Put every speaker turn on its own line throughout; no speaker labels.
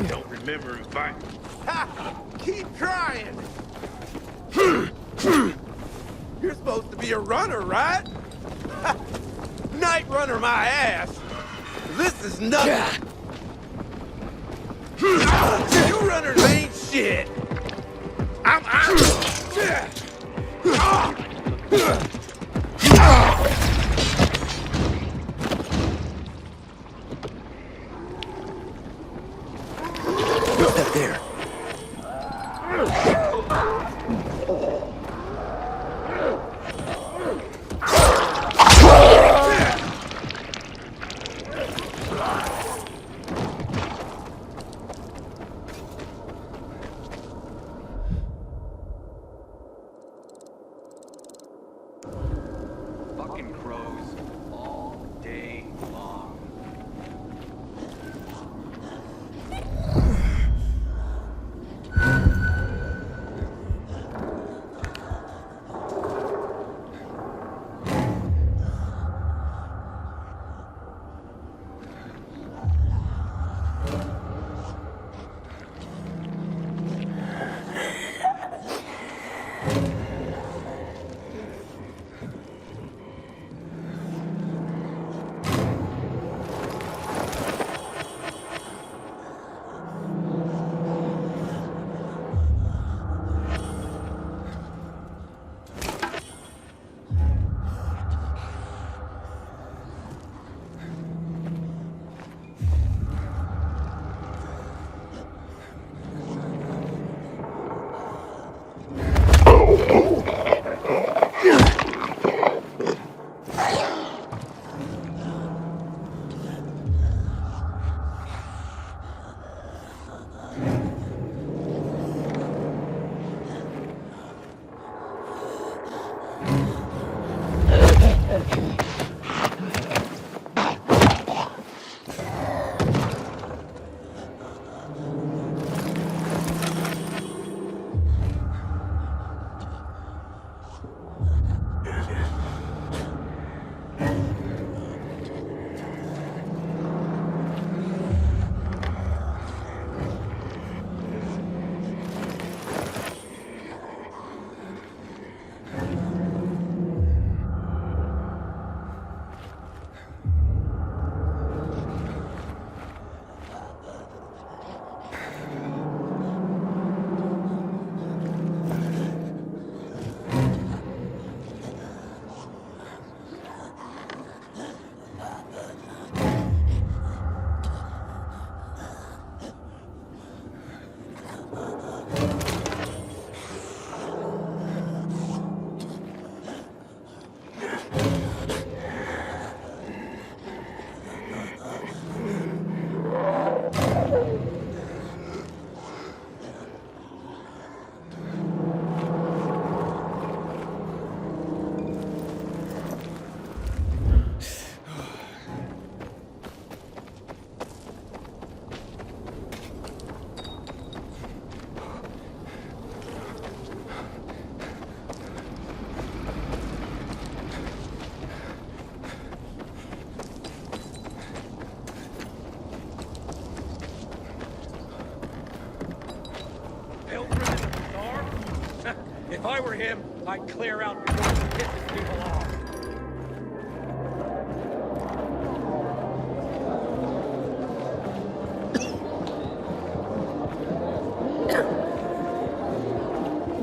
Don't remember him fighting.
Ha! Keep trying! You're supposed to be a runner, right? Night runner my ass! This is nothing! You runners ain't shit! I'm What's that there?
Fucking crows all day long.
If I were him, I'd clear out before he pisses people off.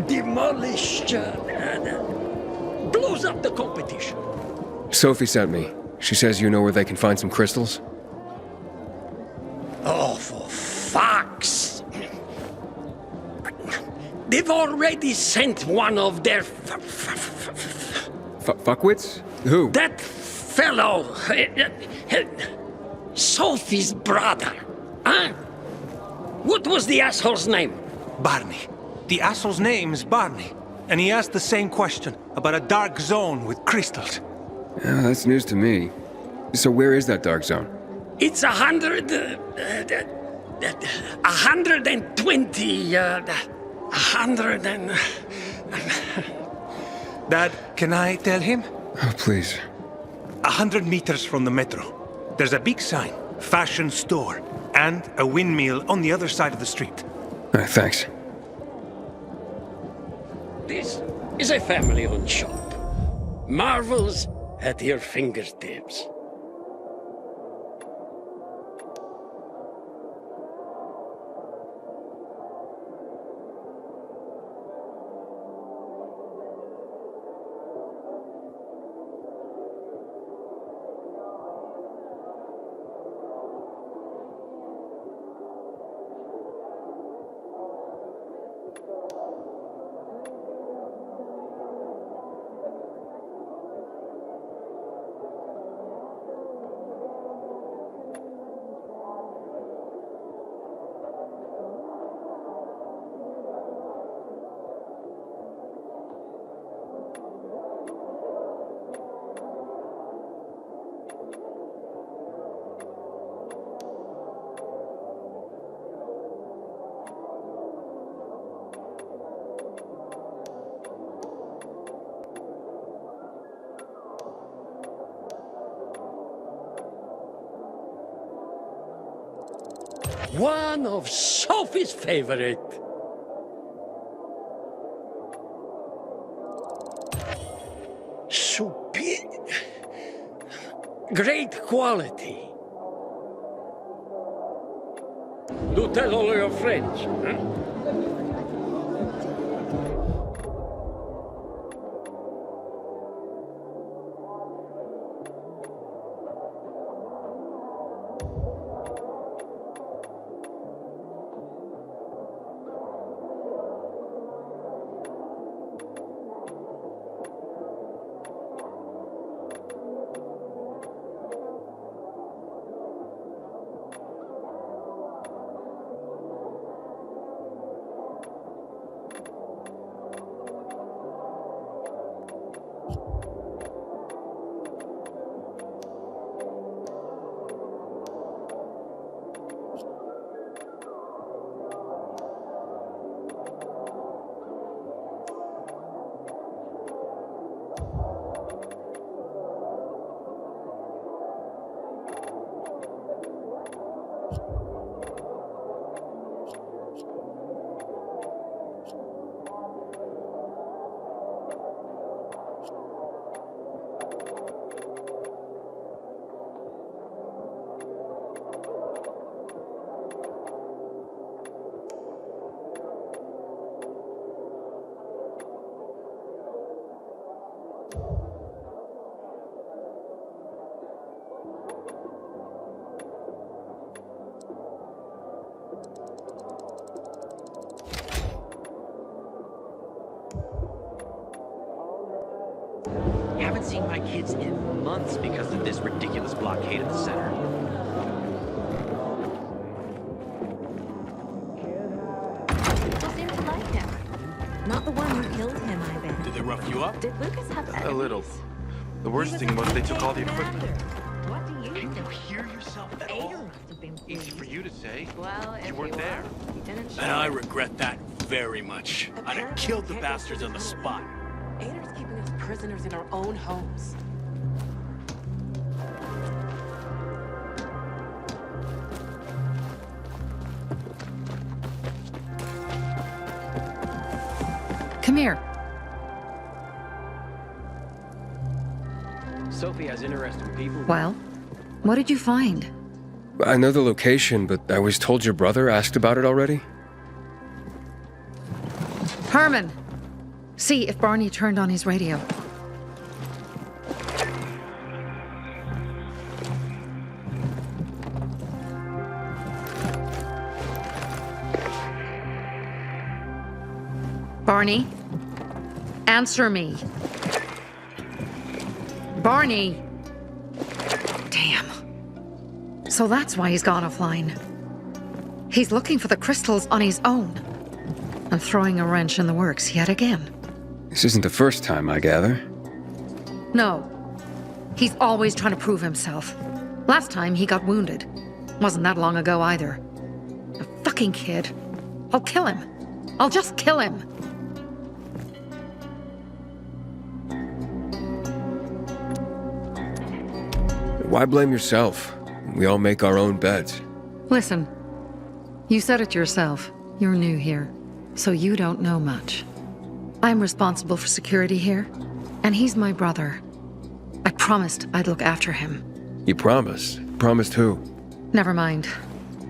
Demolished blows up the competition.
Sophie sent me. She says you know where they can find some crystals?
Oh, for fuck's... They've already sent one of their...
Fuckwits? Who?
That fellow... Sophie's brother. Huh? What was the asshole's name?
Barney. The asshole's name is Barney. And he asked the same question about a dark zone with crystals.
Yeah, that's news to me. So where is that dark zone?
It's 120, 100 and...
Dad, can I tell him?
Oh, please.
100 meters from the metro. There's a big sign, fashion store, and a windmill on the other side of the street.
Thanks.
This is a family-owned shop. Marvels at your fingertips. One of Sophie's favorite. Superior. Great quality. Do tell all your friends, huh?
Haven't seen my kids in months because of this ridiculous blockade of the center.
People seem to like him. Not the one who killed him, I bet.
Did they rough you up?
Did Lucas have enemies?
A little. The worst thing was they took all the equipment.
What do you
Can
think?
you hear yourself at
Aiden
all?
must have been
Easy
pleased.
for you to say.
Well, if
You
he
weren't
was,
there.
he didn't show
And I
it.
regret that very much. I'd have killed the bastards on the spot.
Aiden's keeping us prisoners in our own homes.
Come here.
Sophie has interesting people.
Well, what did you find?
I know the location, but I was told your brother asked about it already.
Herman! See if Barney turned on his radio. Barney? Answer me. Barney! Damn. So that's why he's gone offline. He's looking for the crystals on his own. And throwing a wrench in the works yet again.
This isn't the first time, I gather.
No. He's always trying to prove himself. Last time he got wounded. Wasn't that long ago either. A fucking kid. I'll kill him. I'll just kill him.
Why blame yourself? We all make our own beds.
Listen, you said it yourself. You're new here, so you don't know much. I'm responsible for security here, and he's my brother. I promised I'd look after him.
You promised? Promised who?
Never mind.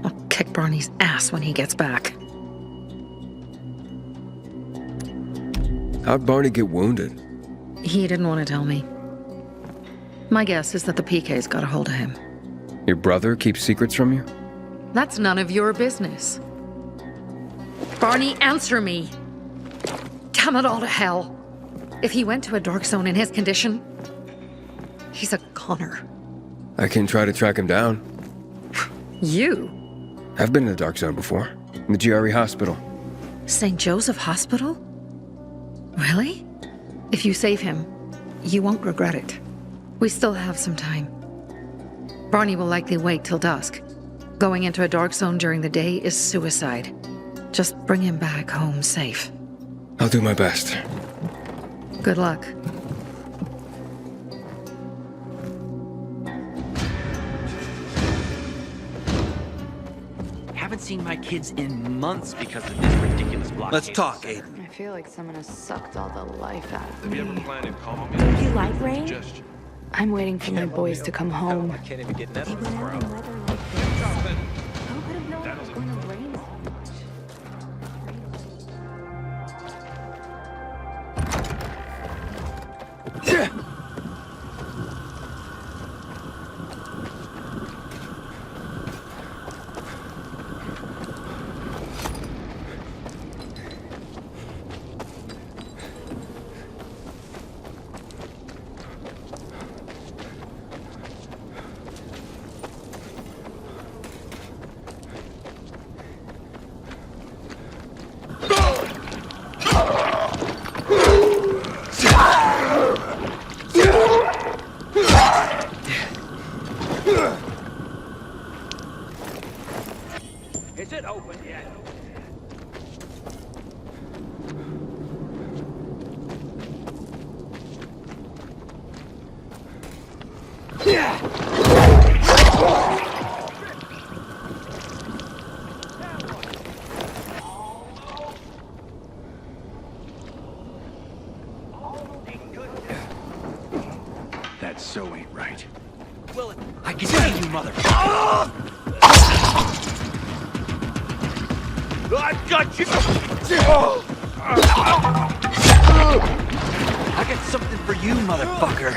I'll kick Barney's ass when he gets back.
How'd Barney get wounded?
He didn't want to tell me. My guess is that the PK's got a hold of him.
Your brother keeps secrets from you?
That's none of your business. Barney, answer me! Damn it all to hell! If he went to a dark zone in his condition, he's a goner.
I can try to track him down.
You?
I've been in a dark zone before. In the GRE hospital.
St. Joseph Hospital? Really? If you save him, you won't regret it. We still have some time. Barney will likely wait till dusk. Going into a dark zone during the day is suicide. Just bring him back home safe.
I'll do my best.
Good luck.
Haven't seen my kids in months because of this ridiculous blockade.
Let's talk, Aiden.
I feel like someone has sucked all the life out of
Have you ever
me.
planned and calm me?
Don't you like rain?
Suggestion.
I'm waiting for my boys to come home.
I can't even get that
They
on
went
the
out in
ground.
weather like this. How could have known it was going to rain so much?
Is it open yet?
That so ain't right.
I can see you, motherfucker.
I've got you!
I got something for you, motherfucker.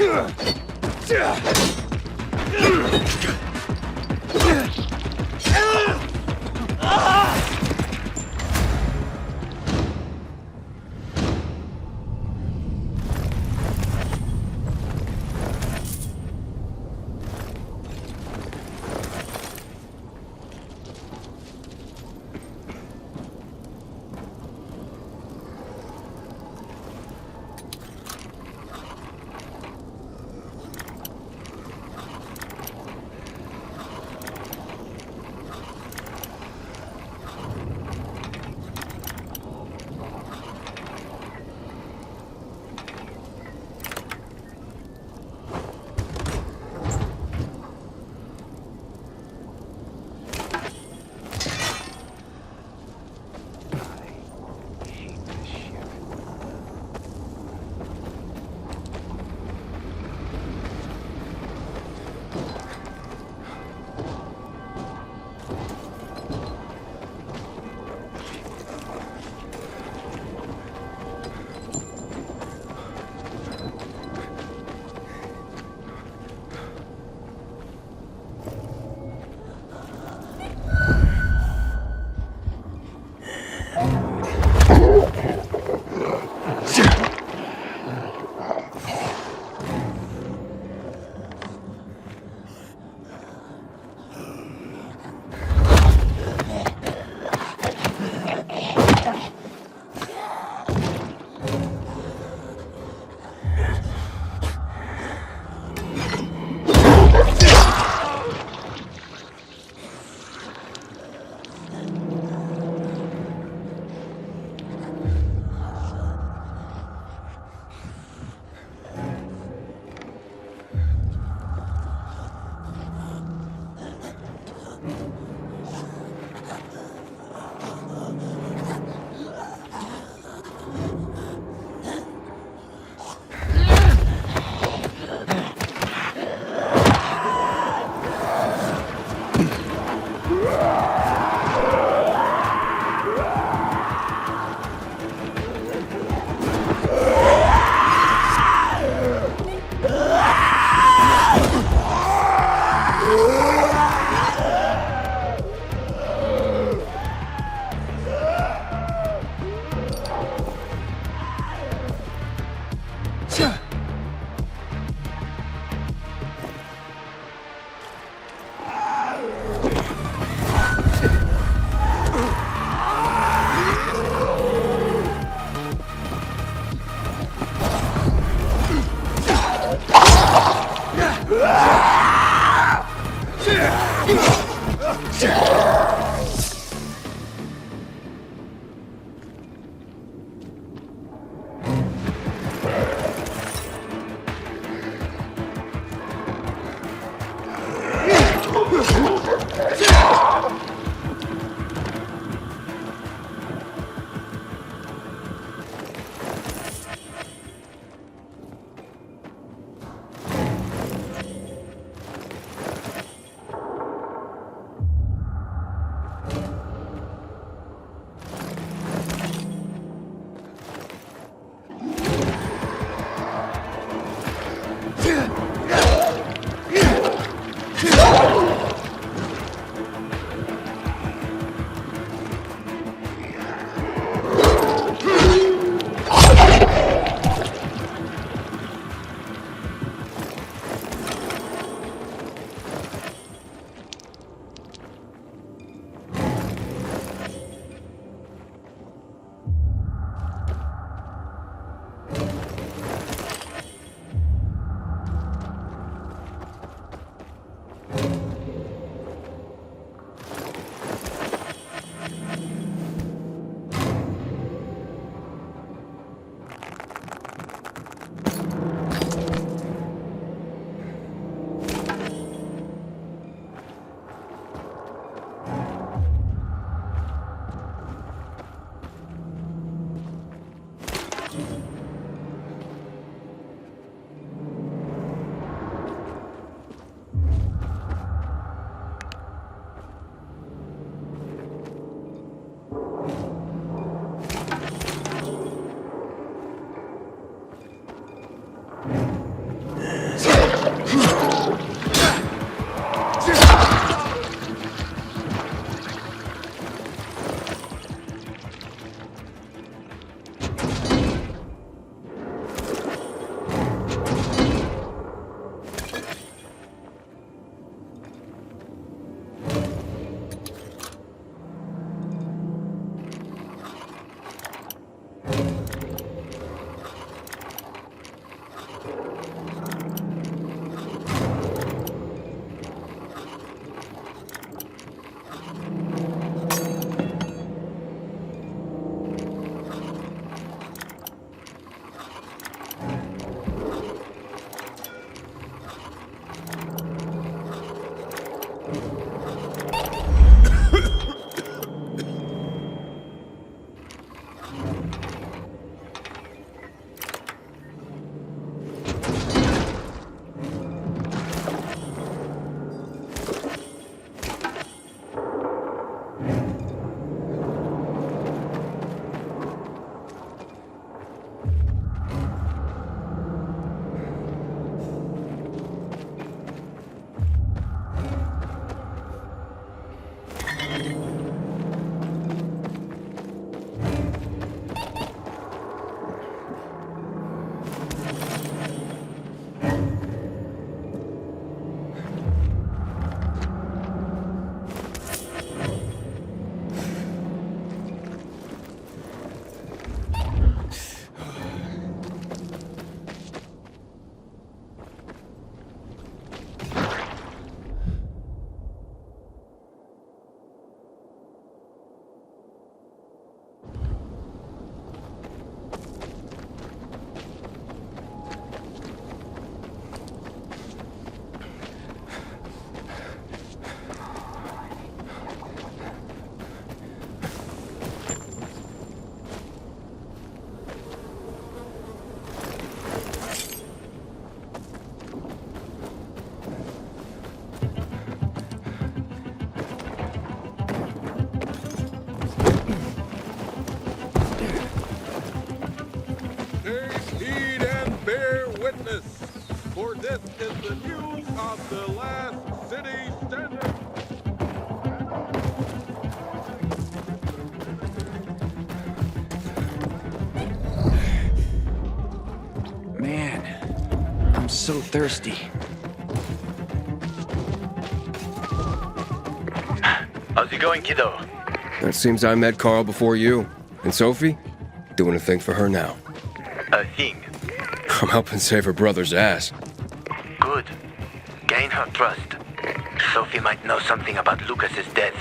for this is the news of the last city standing.
Man, I'm so thirsty.
How's it going, kiddo?
It seems I met Carl before you. And Sophie? Doing a thing for her now.
A thing?
I'm helping save her brother's ass.
Good. Gain her trust. Sophie might know something about Lucas's death.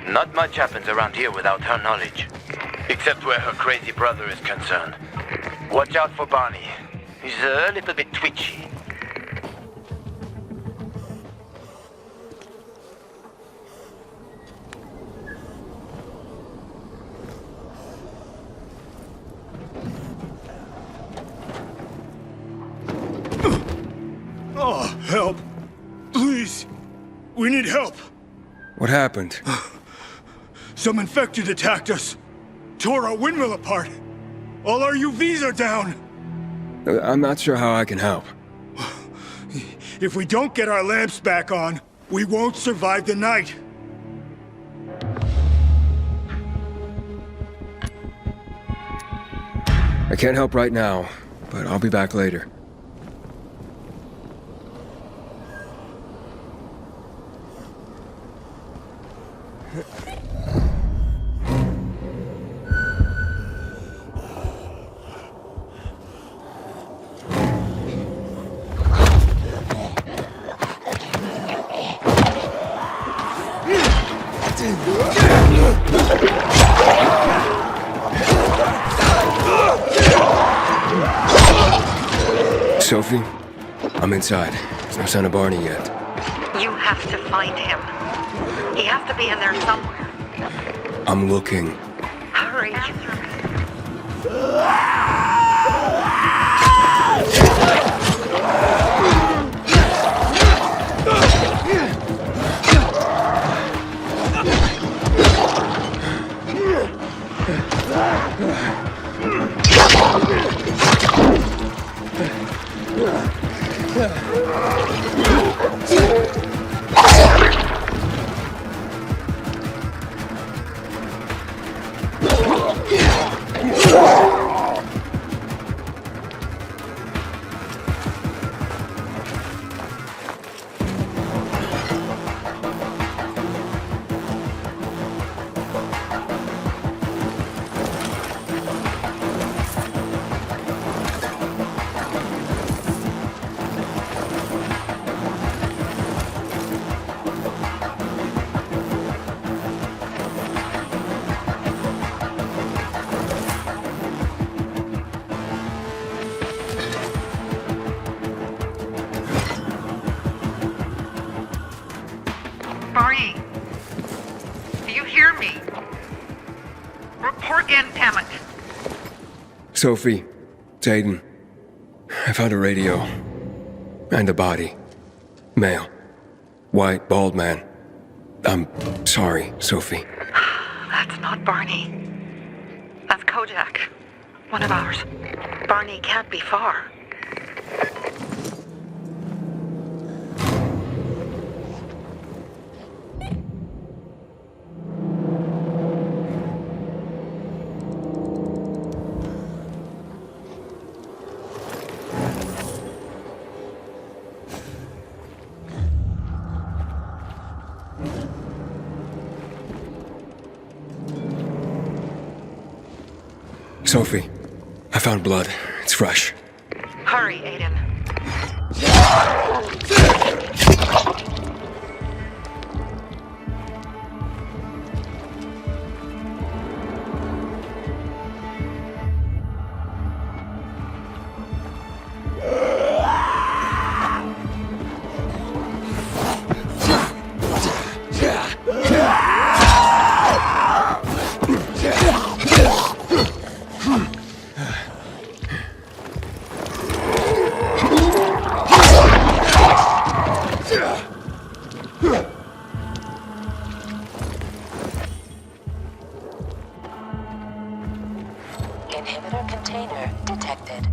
Not much happens around here without her knowledge. Except where her crazy brother is concerned. Watch out for Barney. He's a little bit twitchy.
Oh, help. Please. We need help.
What happened?
Some infected attacked us. Tore our windmill apart. All our UVs are down.
I'm not sure how I can help.
If we don't get our lamps back on, we won't survive the night.
I can't help right now, but I'll be back later. Sophie, I'm inside. There's no sign of Barney yet.
You have to find him. He has to be in there somewhere.
I'm looking.
Hurry. Barney, do you hear me? Report in, damn it.
Sophie, it's Aiden. I found a radio. And a body. Male. White, bald man. I'm sorry, Sophie.
That's not Barney. That's Kojak. One of ours. Barney can't be far.
Sophie, I found blood. It's fresh.
Hurry, Aiden.
Inhibitor container detected.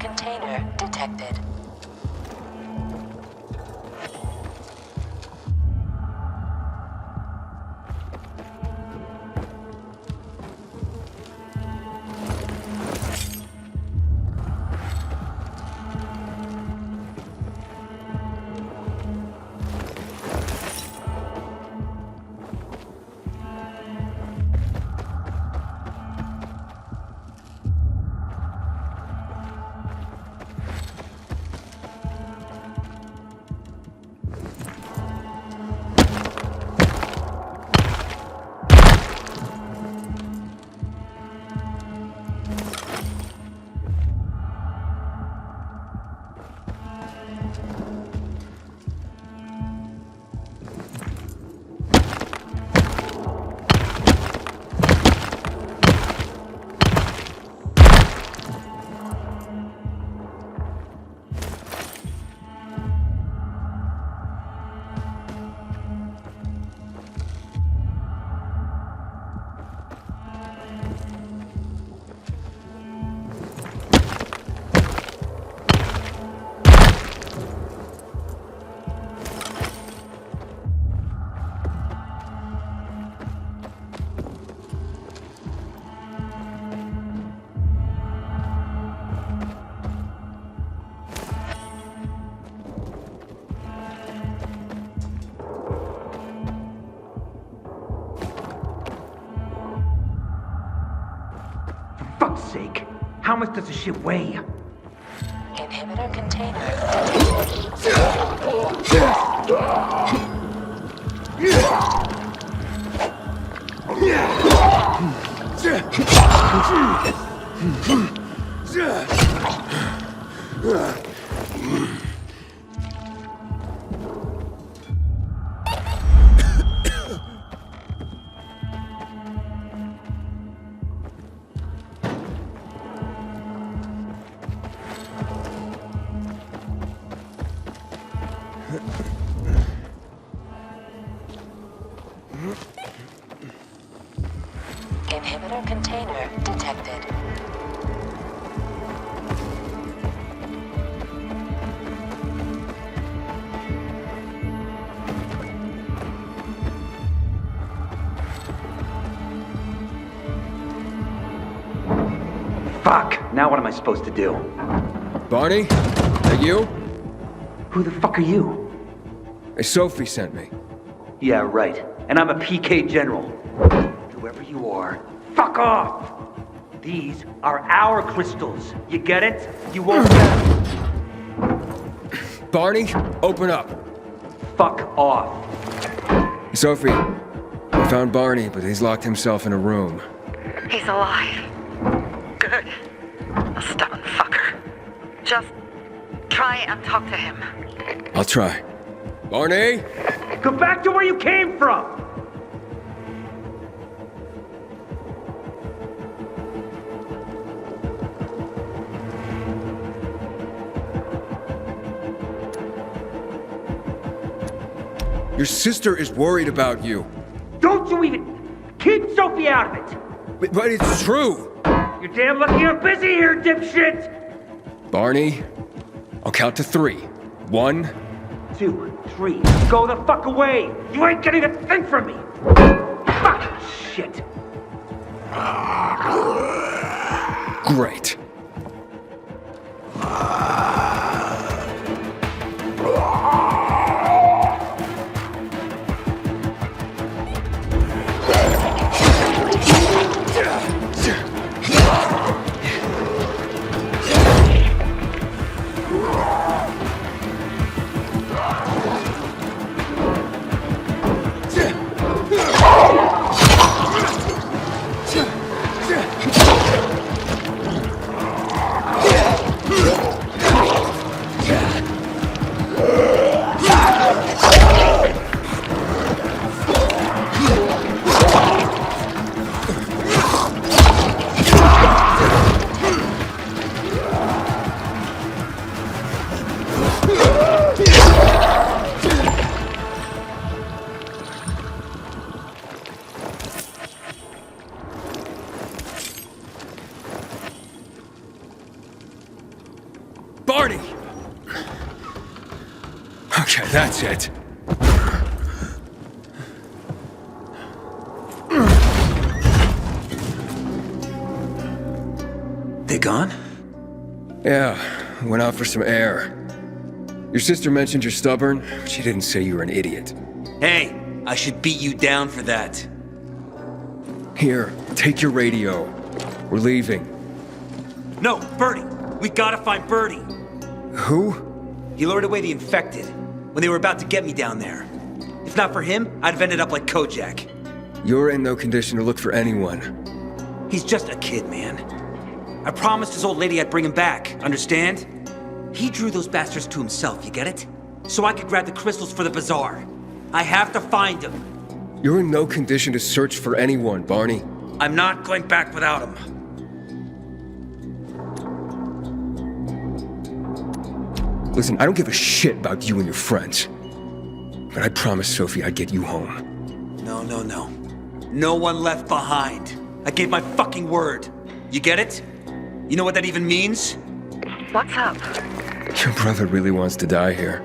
container detected.
Fuck's sake! How much does the shit weigh?
Inhibitor container Inhibitor container detected.
Fuck! Now what am I supposed to do?
Barney? That you?
Who the fuck are you?
Sophie sent me.
Yeah, right. And I'm a PK general. Whoever you are, fuck off! These are our crystals. You get it? You won't get it.
Barney, open up.
Fuck off.
Sophie, I found Barney, but he's locked himself in a room.
He's alive. Good. A stubborn fucker. Just try and talk to him.
I'll try. Barney?
Go back to where you came from!
Your sister is worried about you.
Don't you even... Keep Sophie out of it!
But it's true!
You're damn lucky you're busy here, dipshit!
Barney, I'll count to 3. 1,
2, 3. Go the fuck away! You ain't getting a thing from me! Fuck shit!
great. Barney! Okay, that's it.
They gone?
Yeah, went out for some air. Your sister mentioned you're stubborn, but she didn't say you were an idiot.
Hey, I should beat you down for that.
Here, take your radio. We're leaving.
No, Birdie! We gotta find Birdie!
Who?
He lured away the infected when they were about to get me down there. If not for him, I'd have ended up like Kojak.
You're in no condition to look for anyone.
He's just a kid, man. I promised his old lady I'd bring him back, understand? He drew those bastards to himself, you get it? So I could grab the crystals for the bazaar. I have to find him.
You're in no condition to search for anyone, Barney.
I'm not going back without him.
Listen, I don't give a shit about you and your friends. But I promised Sophie I'd get you home.
No, no, no. No one left behind. I gave my fucking word. You get it? You know what that even means?
What's up?
Your brother really wants to die here.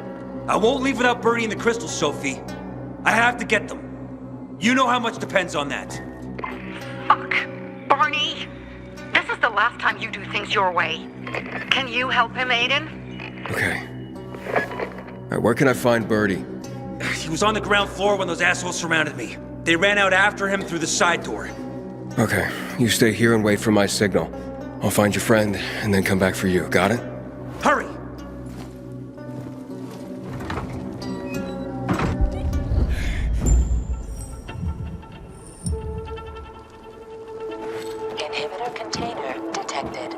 I won't leave without Birdie and the crystals, Sophie. I have to get them. You know how much depends on that.
Fuck. Barney! This is the last time you do things your way. Can you help him, Aiden?
Okay. Alright, where can I find Birdie?
He was on the ground floor when those assholes surrounded me. They ran out after him through the side door.
Okay, you stay here and wait for my signal. I'll find your friend and then come back for you. Got it?
Hurry!
Inhibitor container detected.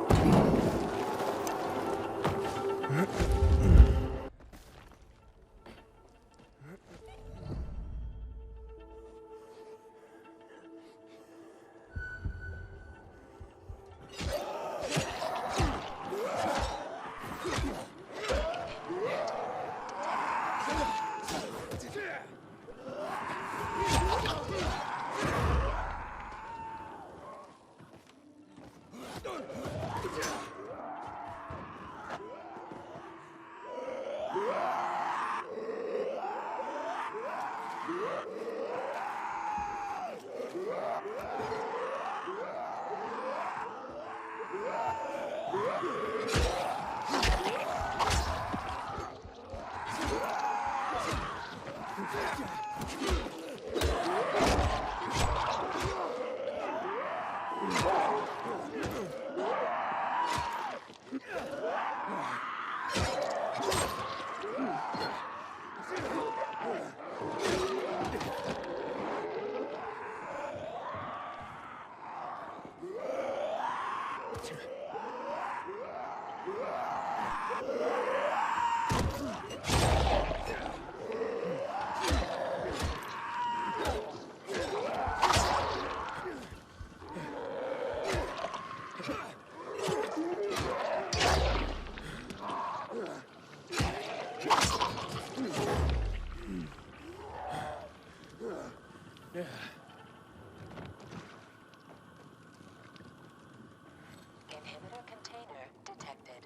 Inhibitor container detected.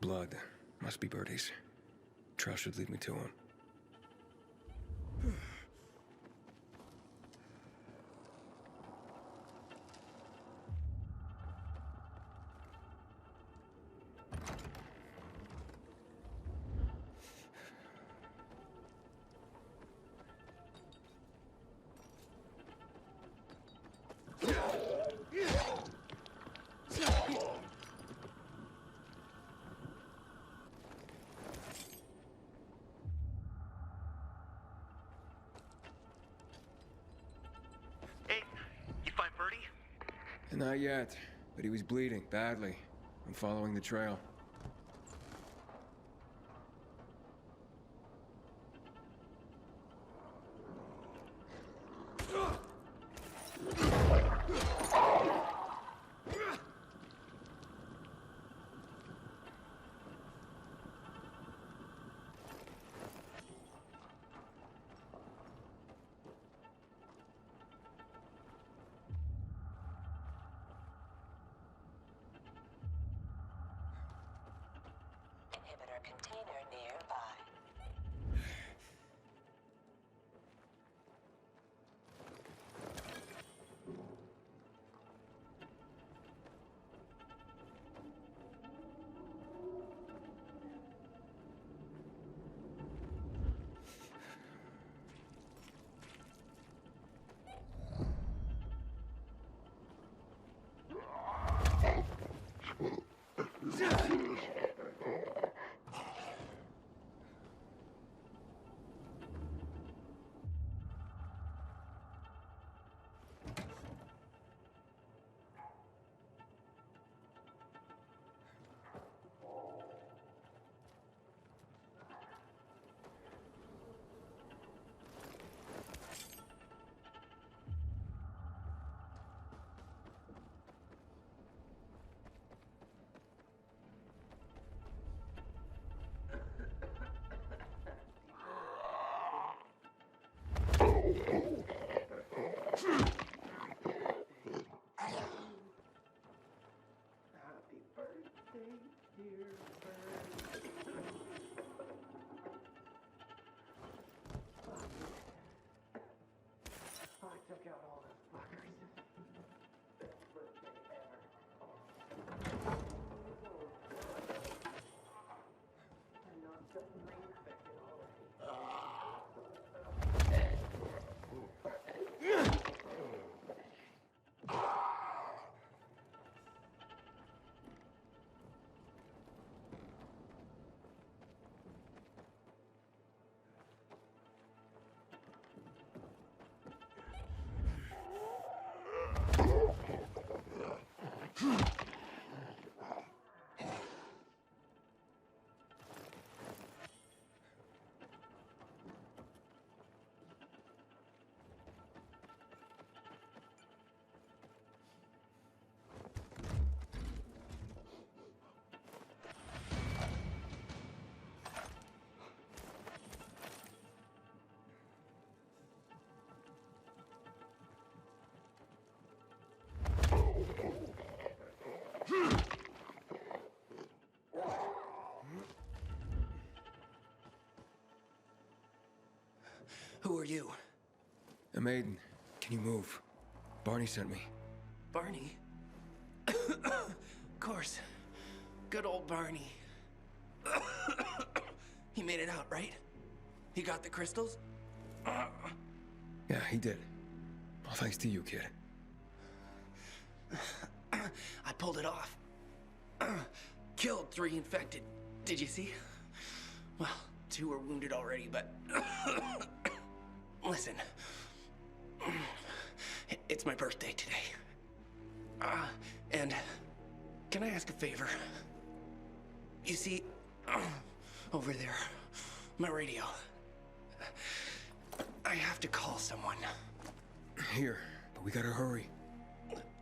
Blood. Must be Birdie's. Trail should lead me to him. Not yet, but he was bleeding badly. I'm following the trail.
I took out all those fuckers. Best birthday ever. I'm not suddenly infected already.
Who are you?
I'm Aiden. Can you move? Barney sent me.
Barney? Of course. Good old Barney. He made it out, right? He got the crystals?
Yeah, he did. All thanks to you, kid.
I pulled it off. Killed 3 infected. Did you see? Well, 2 are wounded already, but... Listen. It's my birthday today. And can I ask a favor? You see, over there, my radio. I have to call someone.
Here, but we gotta hurry.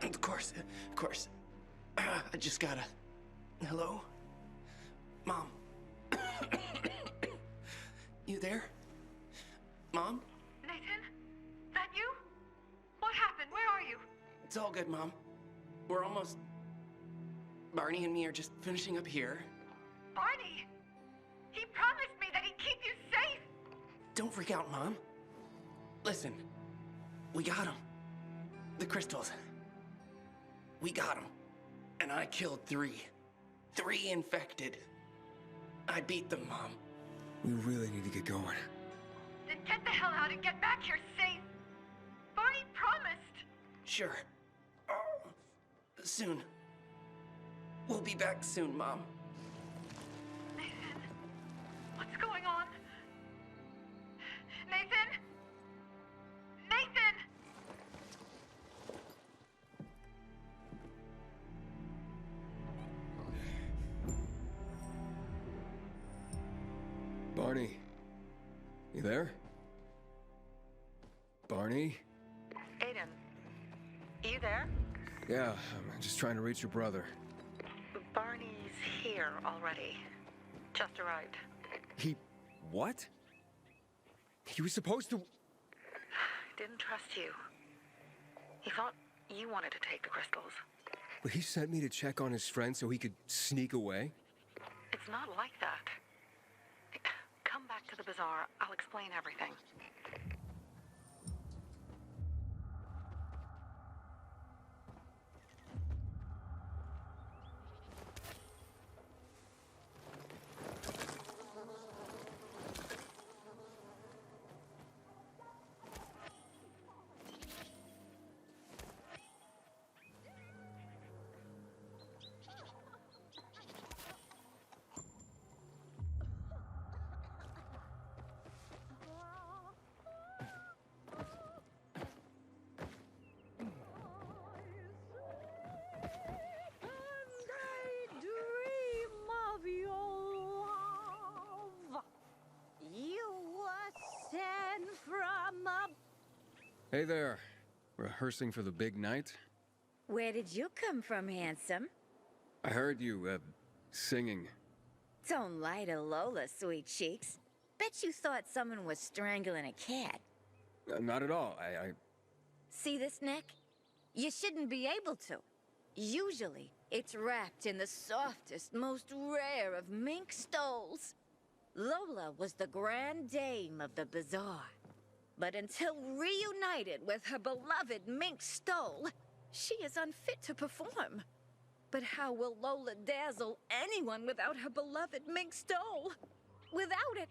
Of course. I just gotta... Hello? Mom? You there? Mom?
Nathan? That you? What happened? Where are you?
It's all good, Mom. We're almost... Barney and me are just finishing up here.
Barney! He promised me that he'd keep you safe!
Don't freak out, Mom. Listen, we got him. The crystals. We got him. And I killed 3. 3 infected. I beat them, Mom.
We really need to get going.
Then get the hell out and get back here safe! Barney promised!
Sure. Soon. We'll be back soon, Mom.
Nathan, what's going on? Nathan? Nathan!
Barney. You there? Barney?
Aiden, you there?
Yeah, I'm just trying to reach your brother.
Barney's here already. Just arrived.
He... what? He was supposed to...
Didn't trust you. He thought you wanted to take the crystals.
But he sent me to check on his friend so he could sneak away?
It's not like that. Come back to the bazaar. I'll explain everything.
Hey there. Rehearsing for the big night?
Where did you come from, handsome?
I heard you, singing.
Don't lie to Lola, sweet cheeks. Bet you thought someone was strangling a cat.
Not at all. I...
See this neck? You shouldn't be able to. Usually, it's wrapped in the softest, most rare of mink stoles. Lola was the grand dame of the bazaar. But until reunited with her beloved mink stole, she is unfit to perform. But how will Lola dazzle anyone without her beloved mink stole? Without it,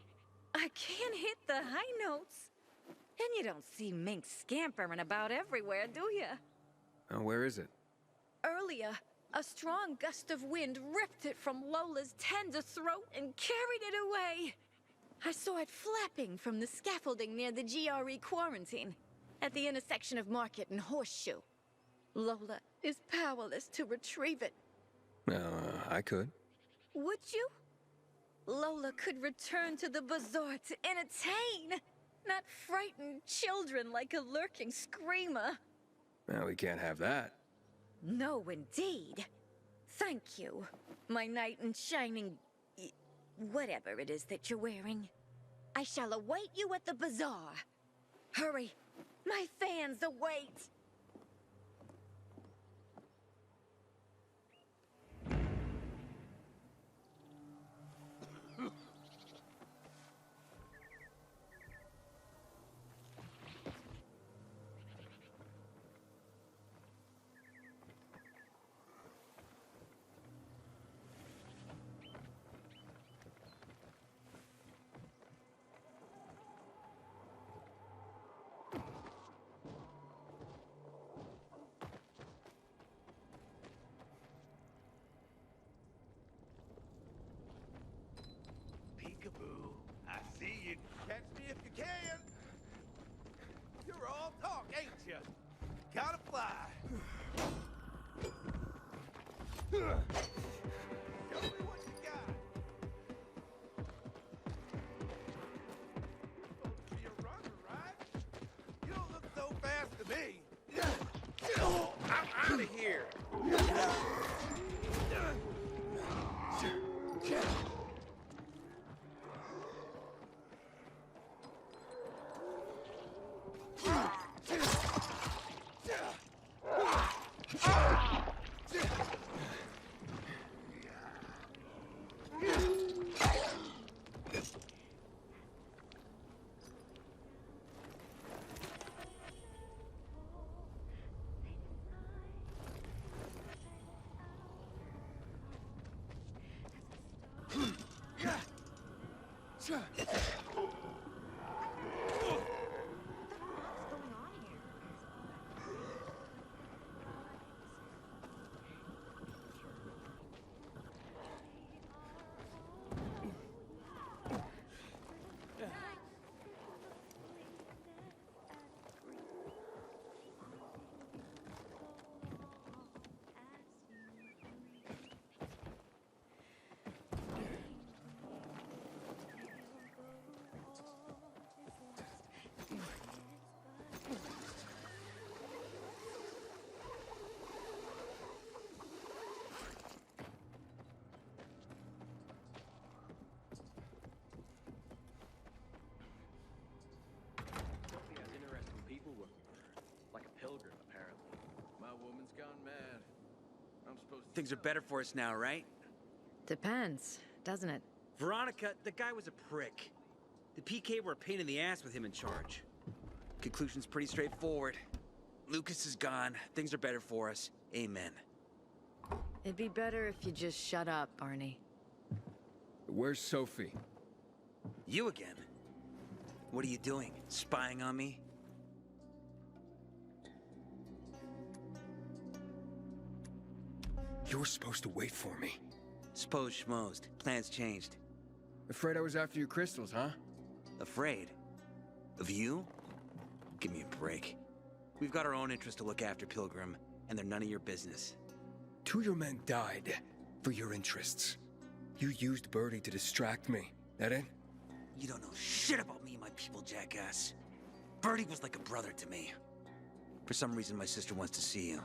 I can't hit the high notes. And you don't see Mink scampering about everywhere, do you?
Where is it?
Earlier, a strong gust of wind ripped it from Lola's tender throat and carried it away. I saw it flapping from the scaffolding near the GRE quarantine, at the intersection of Market and Horseshoe. Lola is powerless to retrieve it.
I could.
Would you? Lola could return to the bazaar to entertain, not frighten children like a lurking screamer.
We can't have that.
No, indeed. Thank you, my knight in shining... whatever it is that you're wearing. I shall await you at the bazaar. Hurry, my fans await!
Peekaboo, I see you. Catch me if you can. You're all talk, ain't you? Gotta fly. Show me what you got. Supposed to be a runner, right? You don't look so fast to me. I'm out of here.
Pilgrim, apparently. My woman's gone mad. I'm supposed to...
Things are better for us now, right?
Depends, doesn't it?
Veronica, the guy was a prick. The PK were a pain in the ass with him in charge. Conclusion's pretty straightforward. Lucas is gone. Things are better for us. Amen.
It'd be better if you just shut up, Barney.
Where's Sophie?
You again? What are you doing? Spying on me?
You were supposed to wait for me.
Suppose schmozed. Plans changed.
Afraid I was after your crystals, huh?
Afraid? Of you? Give me a break. We've got our own interests to look after, Pilgrim, and they're none of your business.
2 of your men died for your interests. You used Birdie to distract me. That it?
You don't know shit about me and my people, jackass. Birdie was like a brother to me. For some reason, my sister wants to see you.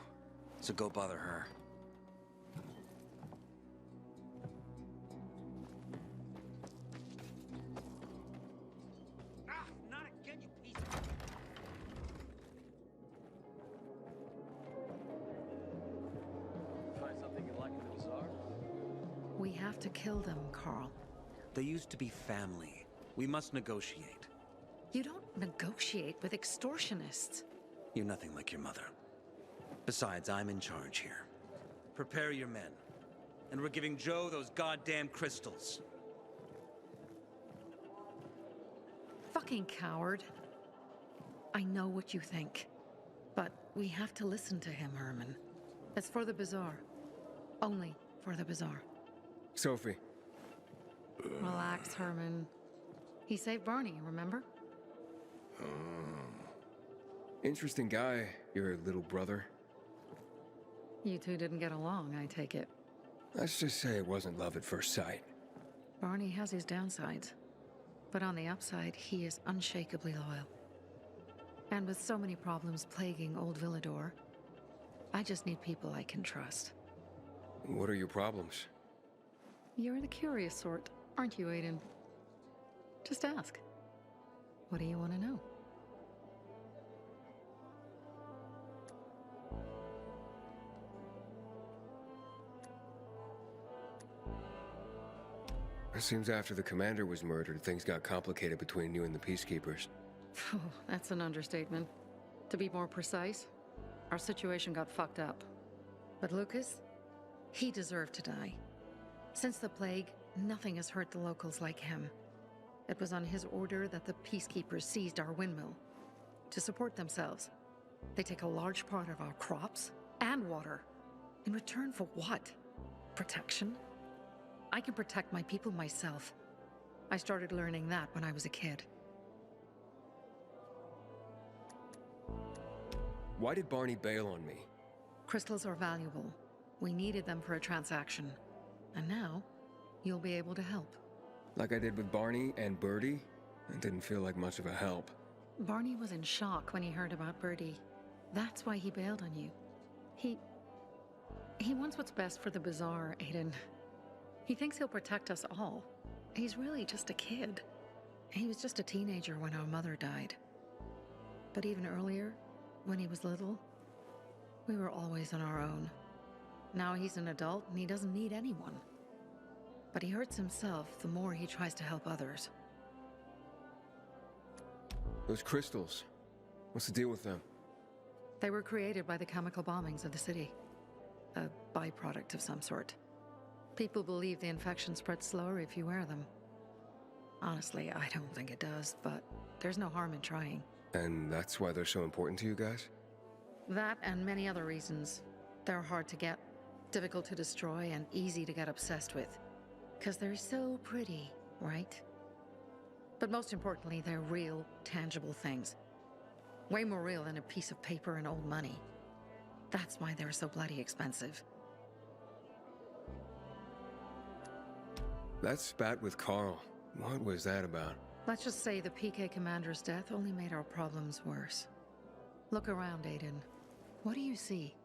So go bother her.
We have to kill them, Carl.
They used to be family. We must negotiate.
You don't negotiate with extortionists.
You're nothing like your mother. Besides, I'm in charge here. Prepare your men. And we're giving Joe those goddamn crystals.
Fucking coward. I know what you think. But we have to listen to him, Herman. It's for the bazaar. Only for the bazaar.
Sophie.
Relax, Herman. He saved Barney, remember?
Interesting guy, your little brother.
You two didn't get along, I take it.
Let's just say it wasn't love at first sight.
Barney has his downsides. But on the upside, he is unshakably loyal. And with so many problems plaguing old Villador, I just need people I can trust.
What are your problems?
You're the curious sort, aren't you, Aiden? Just ask. What do you want to know?
It seems after the commander was murdered, things got complicated between you and the Peacekeepers.
Oh, that's an understatement. To be more precise, our situation got fucked up. But Lucas, he deserved to die. Since the plague, nothing has hurt the locals like him. It was on his order that the Peacekeepers seized our windmill. To support themselves, they take a large part of our crops and water. In return for what? Protection? I can protect my people myself. I started learning that when I was a kid.
Why did Barney bail on me?
Crystals are valuable. We needed them for a transaction. And now, you'll be able to help.
Like I did with Barney and Birdie? It didn't feel like much of a help.
Barney was in shock when he heard about Birdie. That's why he bailed on you. He wants what's best for the bazaar, Aiden. He thinks he'll protect us all. He's really just a kid. He was just a teenager when our mother died. But even earlier, when he was little, we were always on our own. Now he's an adult and he doesn't need anyone. But he hurts himself the more he tries to help others.
Those crystals, what's the deal with them?
They were created by the chemical bombings of the city. A byproduct of some sort. People believe the infection spreads slower if you wear them. Honestly, I don't think it does, but there's no harm in trying.
And that's why they're so important to you guys?
That and many other reasons. They're hard to get, difficult to destroy, and easy to get obsessed with. 'Cause they're so pretty, right? But most importantly, they're real, tangible things. Way more real than a piece of paper and old money. That's why they're so bloody expensive.
That spat with Carl, what was that about?
Let's just say the PK commander's death only made our problems worse. Look around, Aiden. What do you see?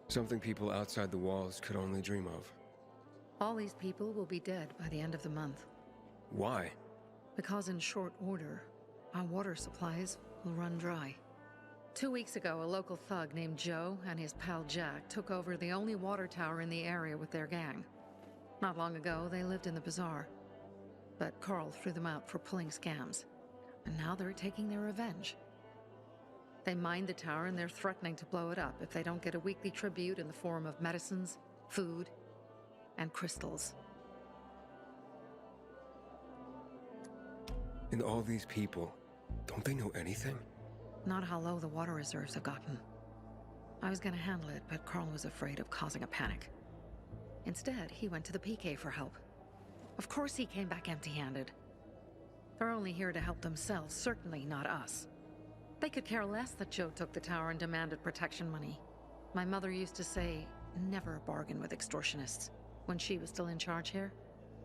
Something people outside the walls could only dream of.
All these people will be dead by the end of the month.
Why?
Because in short order, our water supplies will run dry. 2 weeks ago, a local thug named Joe and his pal Jack took over the only water tower in the area with their gang. Not long ago, they lived in the bazaar. But Carl threw them out for pulling scams. And now they're taking their revenge. They mined the tower and they're threatening to blow it up if they don't get a weekly tribute in the form of medicines, food, and crystals.
And all these people, don't they know anything?
Not how low the water reserves have gotten. I was gonna handle it, but Carl was afraid of causing a panic. Instead, he went to the PK for help. Of course he came back empty-handed. They're only here to help themselves, certainly not us. They could care less that Joe took the tower and demanded protection money. My mother used to say, never bargain with extortionists, when she was still in charge here.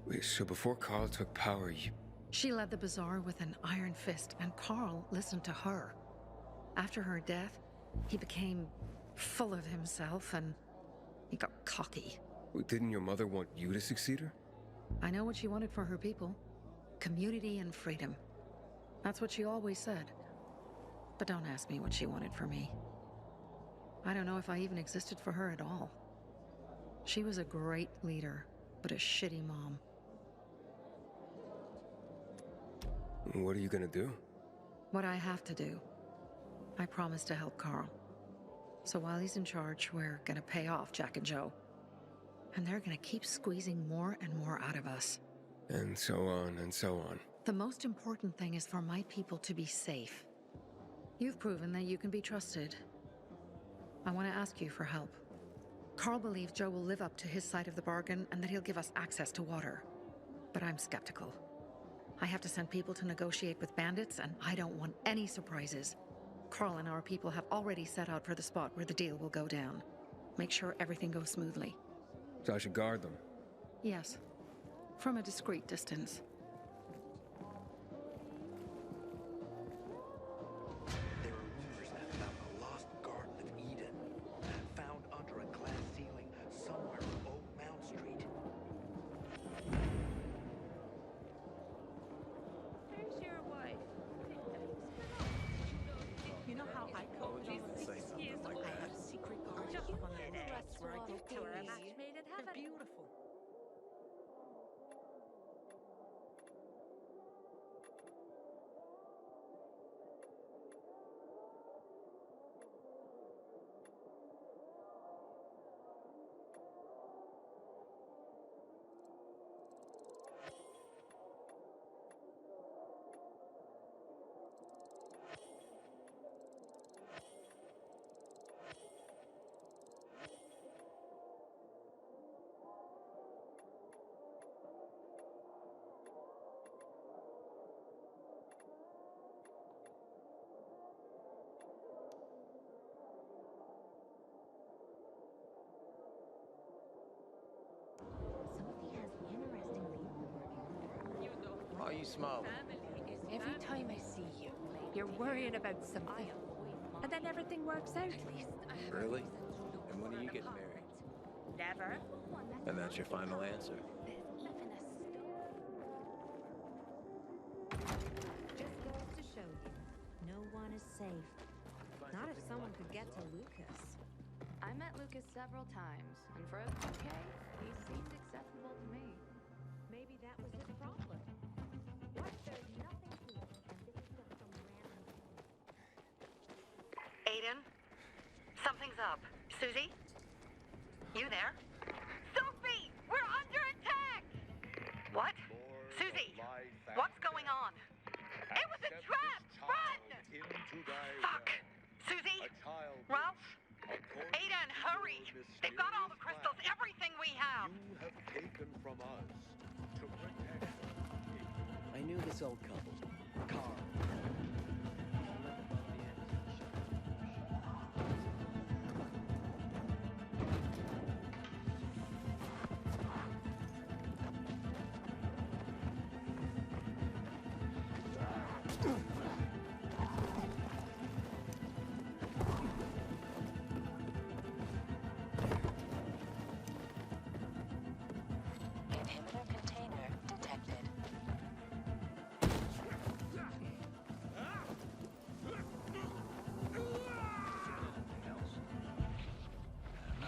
Wait, so before Carl took power, you...
She led the bazaar with an iron fist, and Carl listened to her. After her death, he became full of himself, and he got cocky.
Wait, didn't your mother want you to succeed her?
I know what she wanted for her people. Community and freedom. That's what she always said. But don't ask me what she wanted for me. I don't know if I even existed for her at all. She was a great leader, but a shitty mom.
What are you gonna do?
What I have to do. I promised to help Carl. So while he's in charge, we're gonna pay off Jack and Joe. And they're gonna keep squeezing more and more out of us.
And so on and so on.
The most important thing is for my people to be safe. You've proven that you can be trusted. I want to ask you for help. Carl believes Joe will live up to his side of the bargain and that he'll give us access to water. But I'm skeptical. I have to send people to negotiate with bandits, and I don't want any surprises. Carl and our people have already set out for the spot where the deal will go down. Make sure everything goes smoothly.
So I should guard them?
Yes. From a discreet distance.
There are rumors about a lost Garden of Eden found under a glass ceiling somewhere on Old Mount Street.
Where's your wife? You know how I called you
Say something like that.
secret garden up on that ass where I get to her a match made in heaven.
They're beautiful.
Why are you smiling?
Every time I see you, you're worrying about something. And then everything works out.
Really? And when are you getting married?
Never.
And that's your final answer?
Just goes to show you, no one is safe. Not if someone could get to Lucas.
I met Lucas several times, and for a PK, he seemed acceptable to me.
Maybe that was his problem. What if there's nothing to it, and this is just some random...
Aiden? Something's up. Susie? You there? Sophie! We're under attack! What? Susie! What's going on? It was a trap! Run! Fuck! Susie? Ralph? Aiden, hurry! They've got all the crystals, everything we have!
You have taken from us to protect.
I knew this old couple. Carl.
Inhibitor container detected.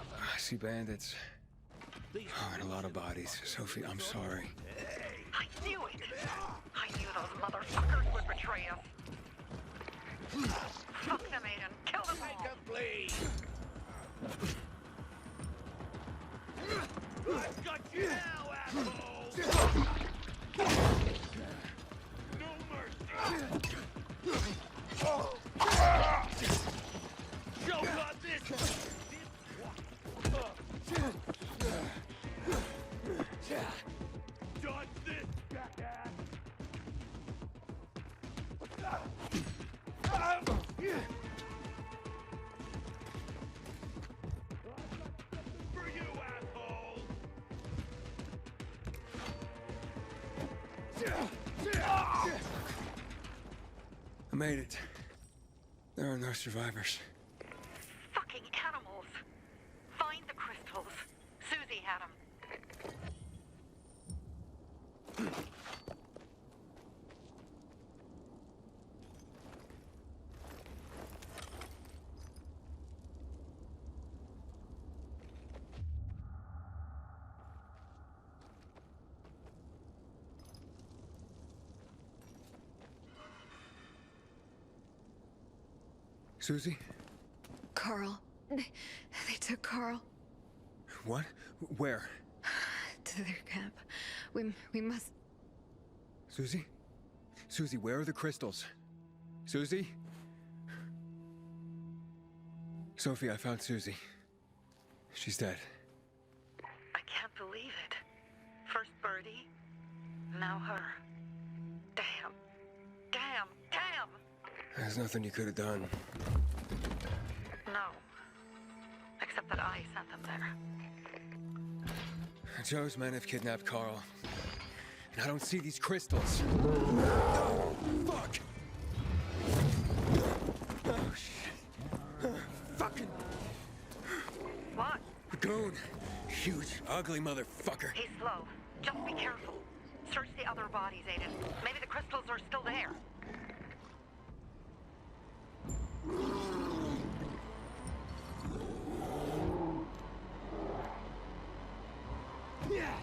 I see bandits. Oh, and a lot of bodies. Sophie, I'm sorry.
I knew it! I knew those motherfuckers would betray us. Fuck them, Aiden. Kill them all.
Make 'em bleed. I've got you now, assholes! No mercy! Joe got this! Dodge this, jackass! For you, asshole!
I made it. There are no survivors.
Fucking animals. Find the crystals. Susie had them.
Susie?
Carl. They took Carl
What? Where?
to their camp. We must...
Susie? Susie, where are the crystals? Susie? Sophie, I found Susie. She's dead.
I can't believe it. First Birdie, now her. Damn. Damn. Damn!
There's nothing you could have done.
No. Except that I sent them there.
Joe's men have kidnapped Carl. And I don't see these crystals. Oh, fuck! Oh, shit. Fucking...
What?
Goon. Huge, ugly motherfucker.
He's slow. Just be careful. Search the other bodies, Aiden. Maybe the crystals are still there.
Yeah.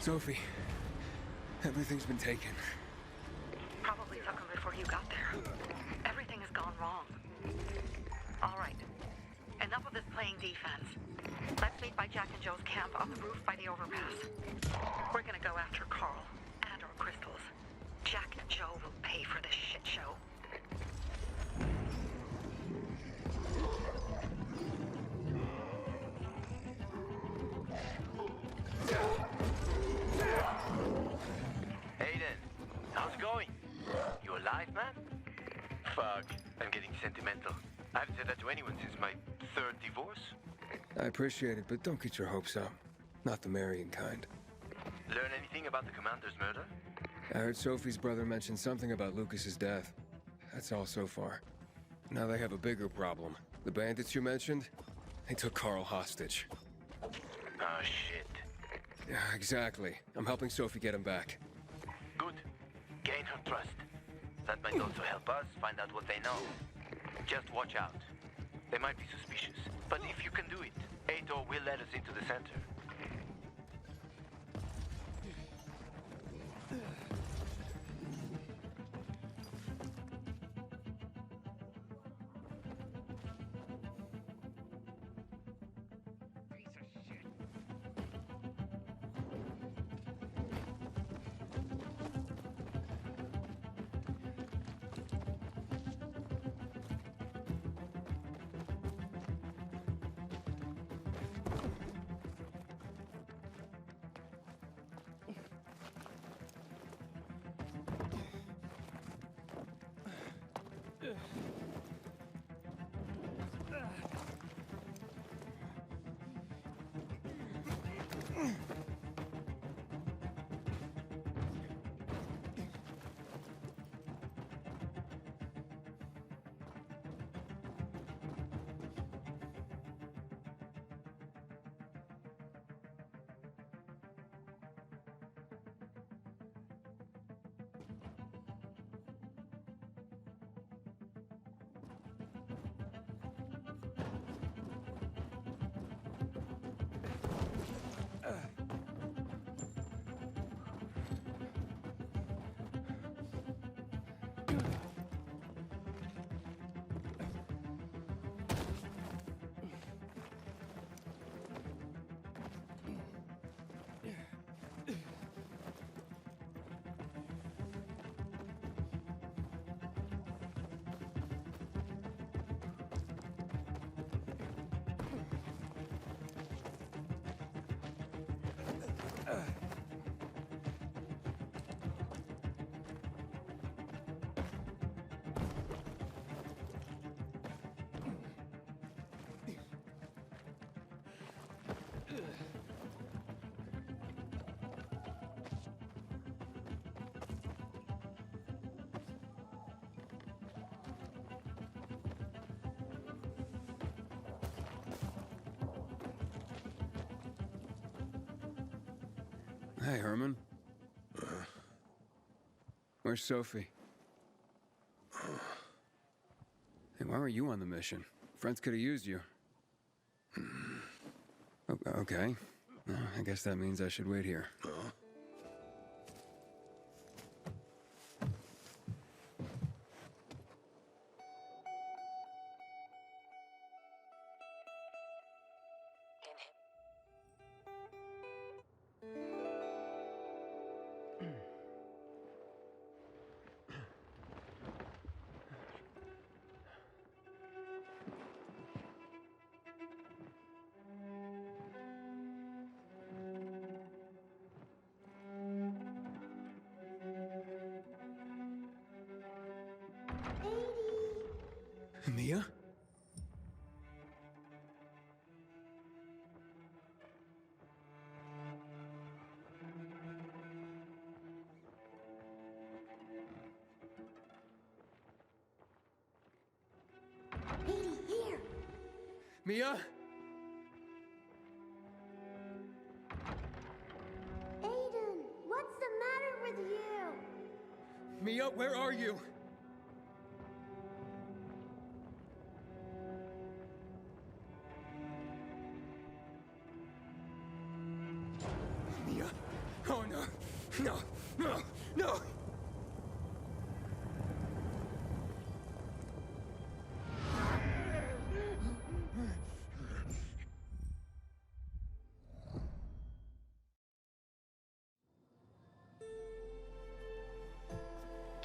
Sophie, everything's been taken.
Probably took them before you got there. Everything has gone wrong. All right. Enough of this playing defense. Let's meet by Jack and Joe's camp on the roof by the overpass. We're gonna go after Carl Joe will pay for this shit show.
Aiden, how's it going? You alive, man? Fuck, I'm getting sentimental. I haven't said that to anyone since my third divorce.
I appreciate it, but don't get your hopes up. Not the marrying kind.
Learn anything about the commander's murder?
I heard Sophie's brother mention something about Lucas's death. That's all so far. Now they have a bigger problem. The bandits you mentioned, they took Carl hostage.
Oh, shit.
Yeah, exactly. I'm helping Sophie get him back.
Good. Gain her trust. That might also help us find out what they know. Just watch out. They might be suspicious. But if you can do it, Aito will let us into the center.
Hey, Herman. Where's Sophie? Hey, why were you on the mission? Friends could have used you. Okay. I guess that means I should wait here. Mia?
Here.
Mia?
Aiden, what's the matter with you?
Mia, where are you? Mia? Oh no! No! No! No!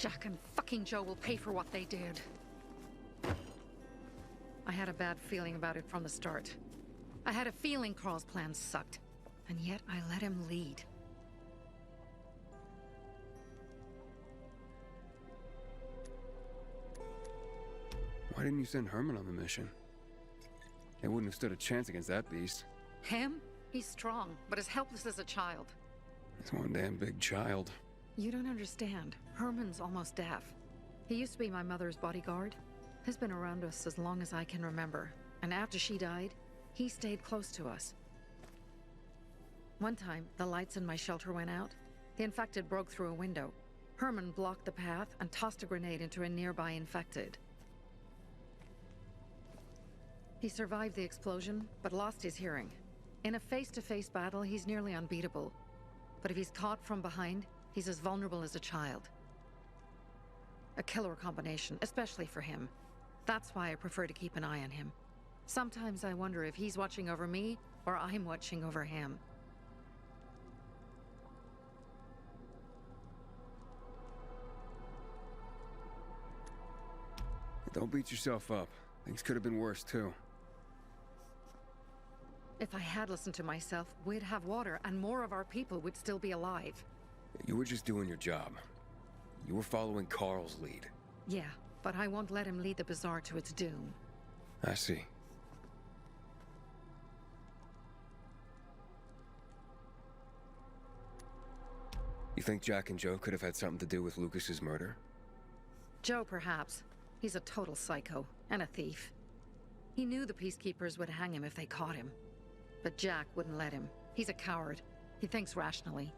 Jack and fucking Joe will pay for what they did. I had a bad feeling about it from the start. I had a feeling Carl's plan sucked, and yet I let him lead.
Why didn't you send Herman on the mission? They wouldn't have stood a chance against that beast.
Him? He's strong, but as helpless as a child.
He's one damn big child.
You don't understand. Herman's almost deaf. He used to be my mother's bodyguard. He's been around us as long as I can remember. And after she died, he stayed close to us. One time, the lights in my shelter went out. The infected broke through a window. Herman blocked the path and tossed a grenade into a nearby infected. He survived the explosion, but lost his hearing. In a face-to-face battle, he's nearly unbeatable. But if he's caught from behind, he's as vulnerable as a child. A killer combination, especially for him. That's why I prefer to keep an eye on him. Sometimes I wonder if he's watching over me, or I'm watching over him.
Don't beat yourself up. Things could have been worse, too.
If I had listened to myself, we'd have water, and more of our people would still be alive.
You were just doing your job. You were following Carl's lead.
Yeah, but I won't let him lead the Bazaar to its doom.
I see. You think Jack and Joe could have had something to do with Lucas's murder?
Joe, perhaps. He's a total psycho, and a thief. He knew the Peacekeepers would hang him if they caught him. But Jack wouldn't let him. He's a coward. He thinks rationally.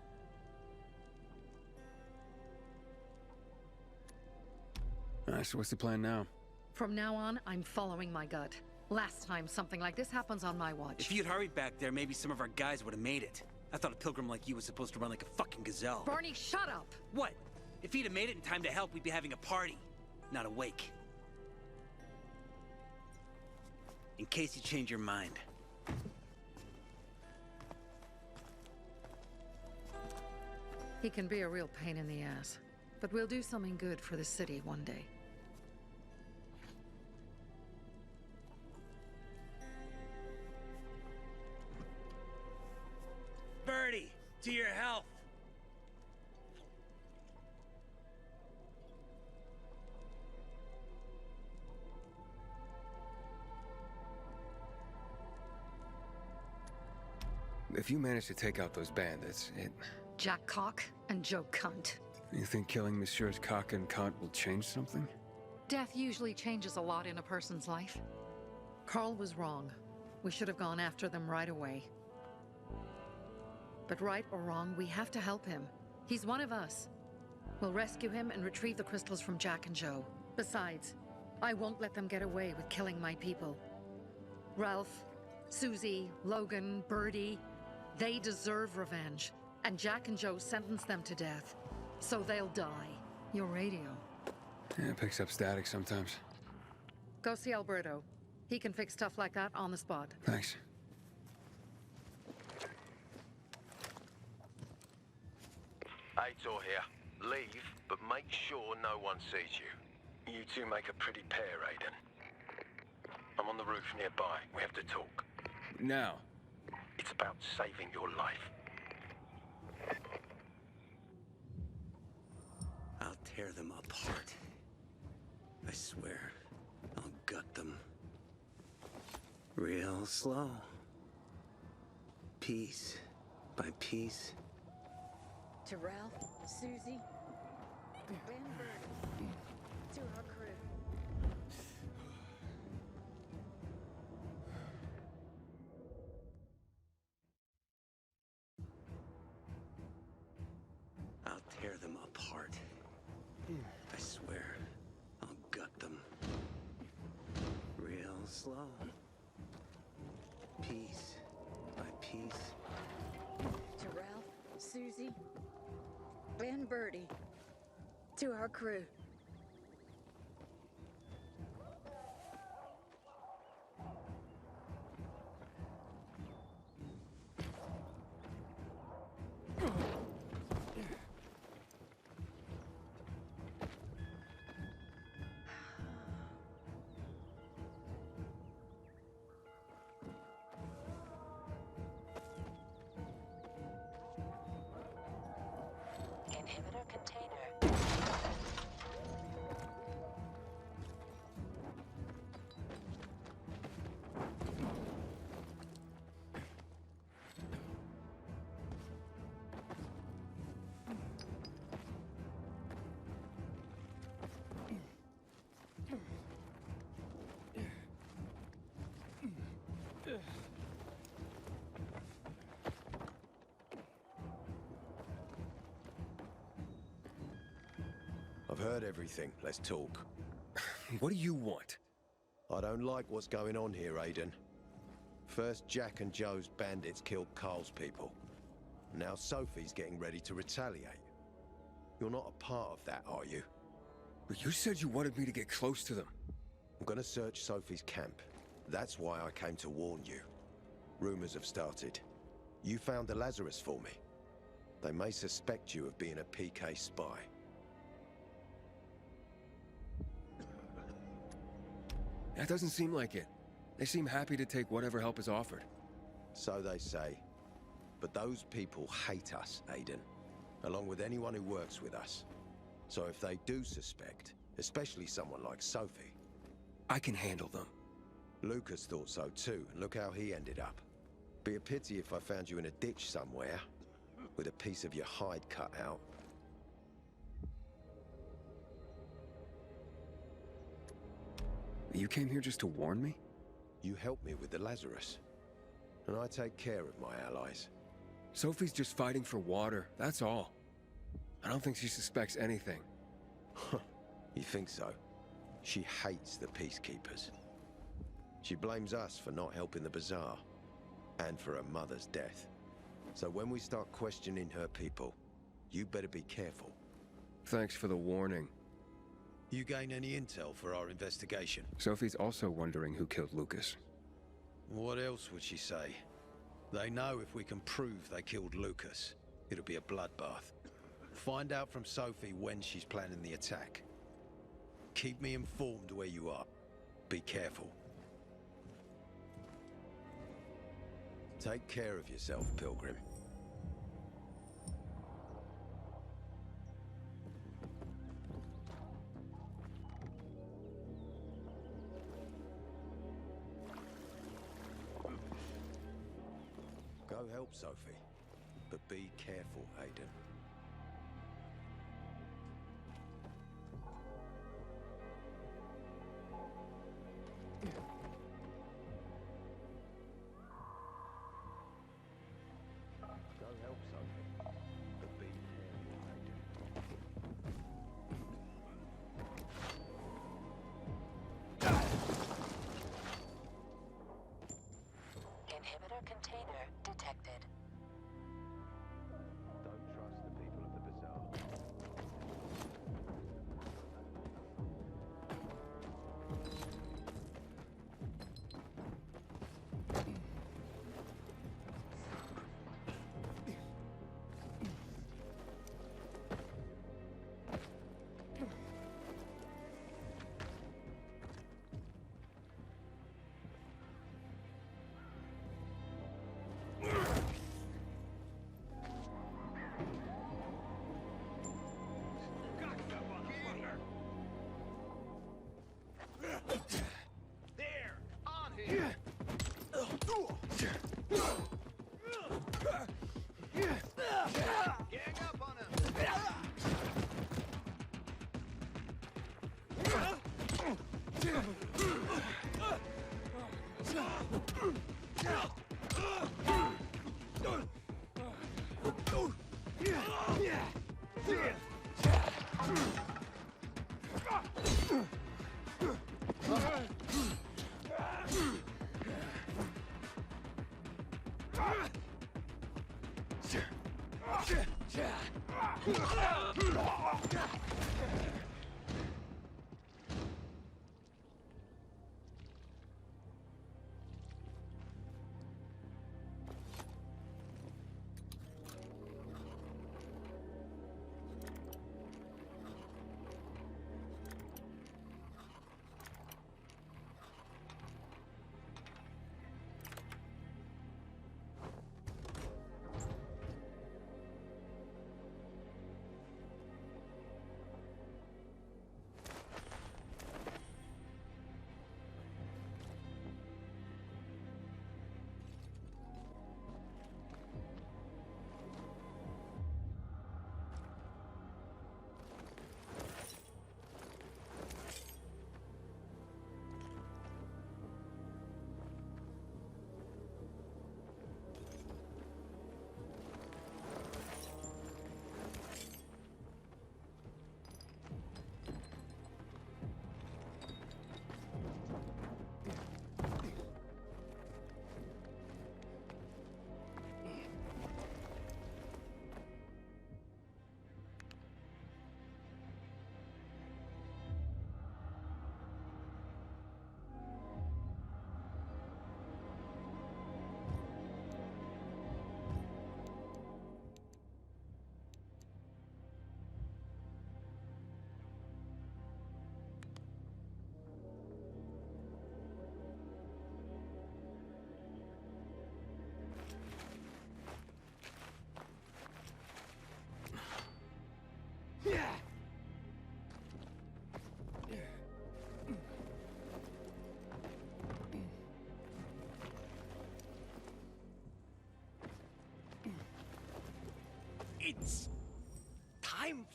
So what's the plan now?
From now on, I'm following my gut. Last time something like this happens on my watch.
If you'd hurried back there, maybe some of our guys would have made it. I thought a pilgrim like you was supposed to run like a fucking gazelle.
Barney, shut up!
What? If he'd have made it in time to help, we'd be having a party, not a wake. In case you change your mind.
He can be a real pain in the ass. But we'll do something good for the city one day.
Birdie, to your health.
If you manage to take out those bandits,
Jack Cock and Joe Cunt.
You think killing Messieurs Cock and Cunt will change something?
Death usually changes a lot in a person's life. Carl was wrong. We should have gone after them right away. But right or wrong, we have to help him. He's one of us. We'll rescue him and retrieve the crystals from Jack and Joe. Besides, I won't let them get away with killing my people. Ralph, Susie, Logan, Birdie, they deserve revenge. And Jack and Joe sentenced them to death. So they'll die. Your radio.
Yeah, it picks up static sometimes.
Go see Alberto. He can fix stuff like that on the spot.
Thanks.
Aitor here. Leave, but make sure no one sees you. You two make a pretty pair, Aiden. I'm on the roof nearby. We have to talk.
Now.
It's about saving your life.
I'll tear them apart. I swear, I'll gut them. Real slow. Piece by piece.
To Ralph, Susie, Ben Bird, to our crew.
I'll tear them apart. I swear, I'll gut them. Real slow. Piece by piece.
To Ralph, Susie, Ben Birdie, to our crew.
container.
I've heard everything. Let's talk.
What do you want?
I don't like what's going on here, Aiden. First, Jack and Joe's bandits killed Carl's people. Now Sophie's getting ready to retaliate. You're not a part of that, are you?
But you said you wanted me to get close to them.
I'm gonna search Sophie's camp. That's why I came to warn you. Rumors have started. You found the Lazarus for me. They may suspect you of being a PK spy.
That doesn't seem like it. They seem happy to take whatever help is offered.
So they say. But those people hate us, Aiden. Along with anyone who works with us. So if they do suspect, especially someone like Sophie...
I can handle them.
Lucas thought so too, and look how he ended up. Be a pity if I found you in a ditch somewhere, with a piece of your hide cut out.
You came here just to warn me?
You helped me with the Lazarus. And I take care of my allies.
Sophie's just fighting for water, that's all. I don't think she suspects anything.
You think so? She hates the peacekeepers. She blames us for not helping the bazaar, and for her mother's death. So when we start questioning her people, you better be careful.
Thanks for the warning.
You gain any intel for our investigation?
Sophie's also wondering who killed Lucas.
What else would she say? They know if we can prove they killed Lucas, it'll be a bloodbath. Find out from Sophie when she's planning the attack. Keep me informed where you are. Be careful. Take care of yourself, Pilgrim. Go help Sophie, but be careful, Aiden. Go help Sophie, but be careful,
Inhibitor container detected.
Don't trust the people of the bazaar.
There! On him! Gang up on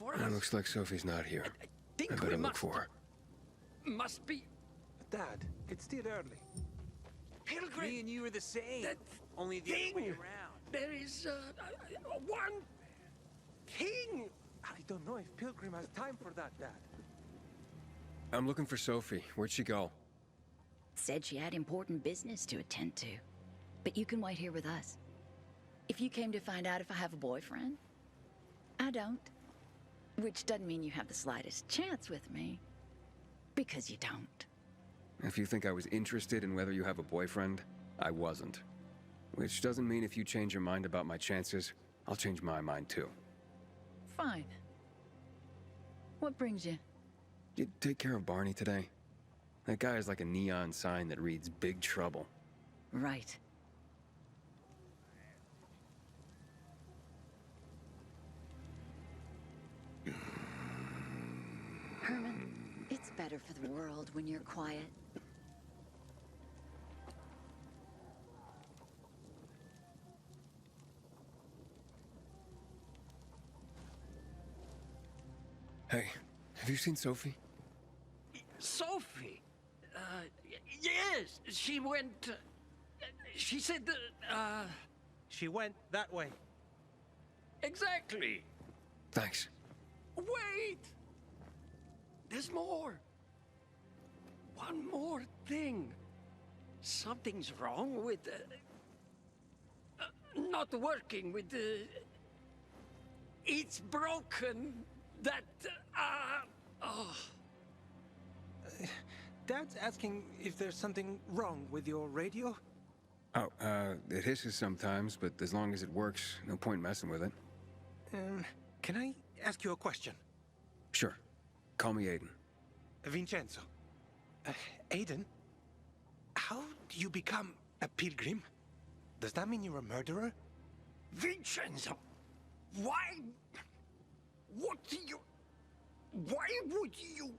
for
It
us?
looks like Sophie's not here.
Think
I
we
better look
must-
for her.
Must be
Dad, it's still early.
Pilgrim.
Me and you are the same.
That
Only the other way
thing.
around.
There is one thing.
I don't know if Pilgrim has time for that, Dad.
I'm looking for Sophie. Where'd she go?
Said she had important business to attend to. But you can wait here with us. If you came to find out if I have a boyfriend, I don't. Which doesn't mean you have the slightest chance with me. Because you don't.
If you think I was interested in whether you have a boyfriend, I wasn't. Which doesn't mean if you change your mind about my chances, I'll change my mind too.
Fine. What brings you?
You take care of Barney today? That guy is like a neon sign that reads Big Trouble.
Right. Herman, it's better for the world when you're quiet.
Hey, have you seen Sophie?
Sophie? Yes, she went. She said that.
She went that way.
Exactly.
Thanks.
Wait! There's more. One more thing. Something's wrong with. Not working with the. It's broken. That. Oh.
Dad's asking if there's something wrong with your radio?
Oh, it hisses sometimes, but as long as it works, no point messing with it.
Can I ask you a question?
Sure. Call me Aiden.
Vincenzo. Aiden, how do you become a pilgrim? Does that mean you're a murderer?
Vincenzo! Why? What do you. Why would you.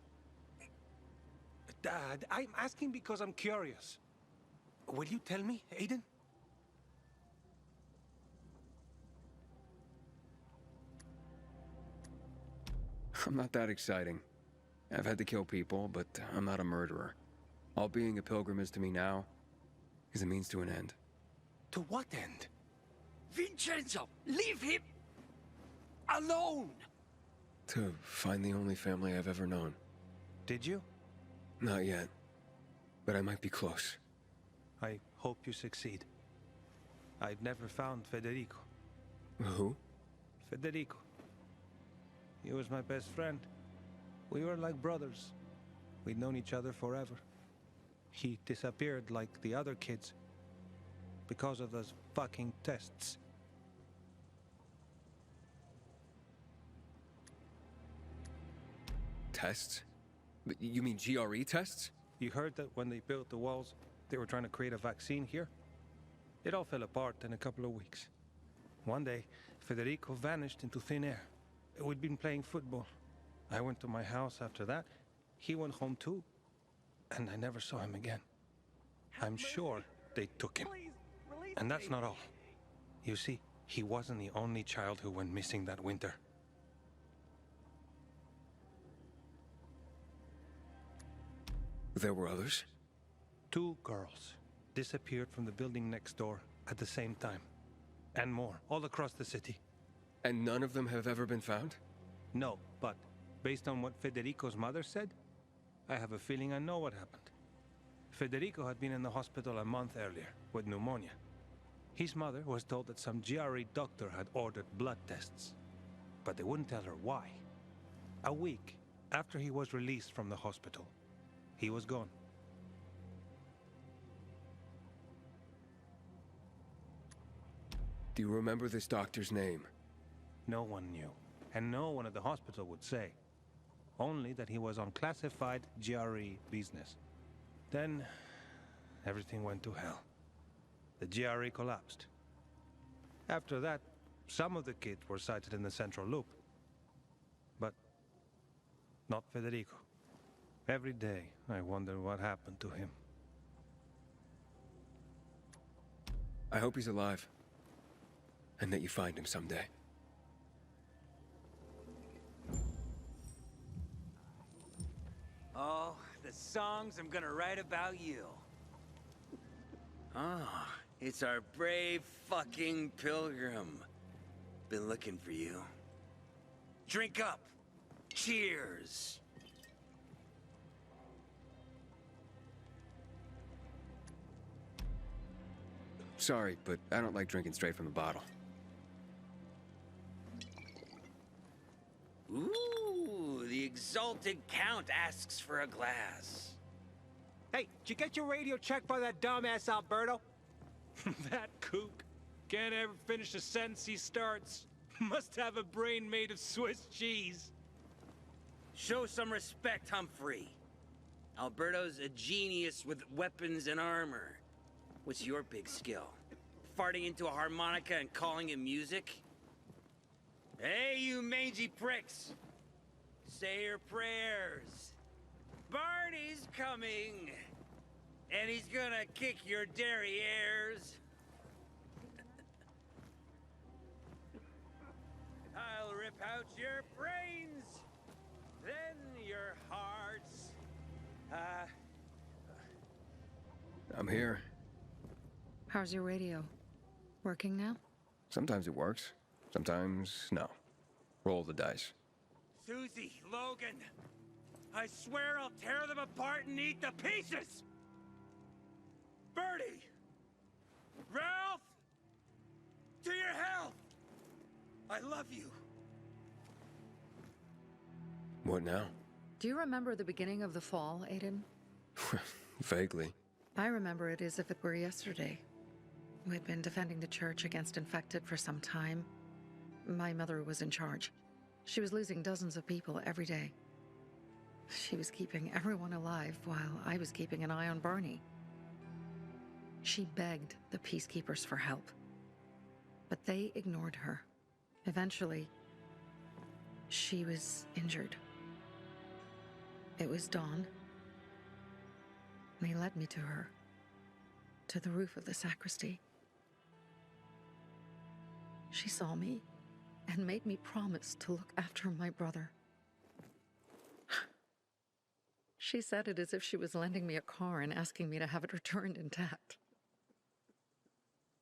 Dad, I'm asking because I'm curious. Will you tell me, Aiden?
I'm not that exciting. I've had to kill people, but I'm not a murderer. All being a pilgrim is to me now is a means to an end.
To what end?
Vincenzo! Leave him alone!
To find the only family I've ever known.
Did you?
Not yet. But I might be close.
I hope you succeed. I've never found Federico.
Who?
Federico. He was my best friend. We were like brothers. We'd known each other forever. He disappeared like the other kids. Because of those fucking tests.
Tests? You mean GRE tests?
You heard that when they built the walls, they were trying to create a vaccine here? It all fell apart in a couple of weeks. One day, Federico vanished into thin air. We'd been playing football. I went to my house after that. He went home too. And I never saw him again. I'm sure they took him. And that's not all. You see, he wasn't the only child who went missing that winter.
There were others?
2 girls disappeared from the building next door at the same time. And more, all across the city.
And none of them have ever been found?
No, but based on what Federico's mother said, I have a feeling I know what happened. Federico had been in the hospital a month earlier with pneumonia. His mother was told that some GRE doctor had ordered blood tests, but they wouldn't tell her why. A week after he was released from the hospital, he was gone.
Do you remember this doctor's name?
No one knew, and no one at the hospital would say. Only that he was on classified GRE business. Then, everything went to hell. The GRE collapsed. After that, some of the kids were sighted in the central loop. But not Federico. Every day, I wonder what happened to him.
I hope he's alive. And that you find him someday.
Oh, the songs I'm gonna write about you. Oh, it's our brave fucking pilgrim. Been looking for you. Drink up. Cheers.
Sorry, but I don't like drinking straight from the bottle.
Ooh, the exalted count asks for a glass.
Hey, did you get your radio checked by that dumbass Alberto? That kook. Can't ever finish a sentence he starts. Must have a brain made of Swiss cheese.
Show some respect, Humphrey. Alberto's a genius with weapons and armor. What's your big skill? Farting into a harmonica and calling it music? Hey, you mangy pricks! Say your prayers. Barney's coming! And he's gonna kick your derrieres. I'll rip out your brains, then your hearts.
I'm here.
How's your radio? Working now?
Sometimes it works. Sometimes, no. Roll the dice.
Susie, Logan, I swear I'll tear them apart and eat the pieces! Bertie! Ralph! To your health! I love you.
What now?
Do you remember the beginning of the fall, Aiden?
Vaguely.
I remember it as if it were yesterday. We'd been defending the church against infected for some time. My mother was in charge. She was losing dozens of people every day. She was keeping everyone alive while I was keeping an eye on Barney. She begged the peacekeepers for help, but they ignored her. Eventually, she was injured. It was dawn. They led me to her, to the roof of the sacristy. She saw me and made me promise to look after my brother. She said it as if she was lending me a car and asking me to have it returned intact.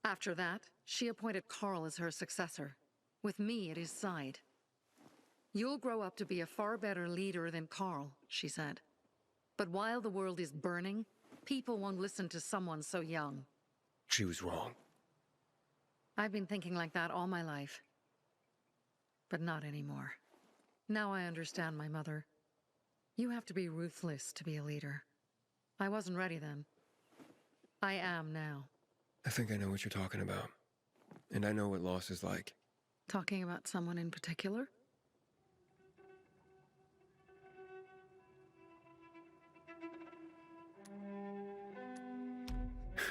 After that, she appointed Carl as her successor, with me at his side. You'll grow up to be a far better leader than Carl, she said. But while the world is burning, people won't listen to someone so young.
She was wrong.
I've been thinking like that all my life. But not anymore. Now I understand my mother. You have to be ruthless to be a leader. I wasn't ready then. I am now.
I think I know what you're talking about. And I know what loss is like.
Talking about someone in particular?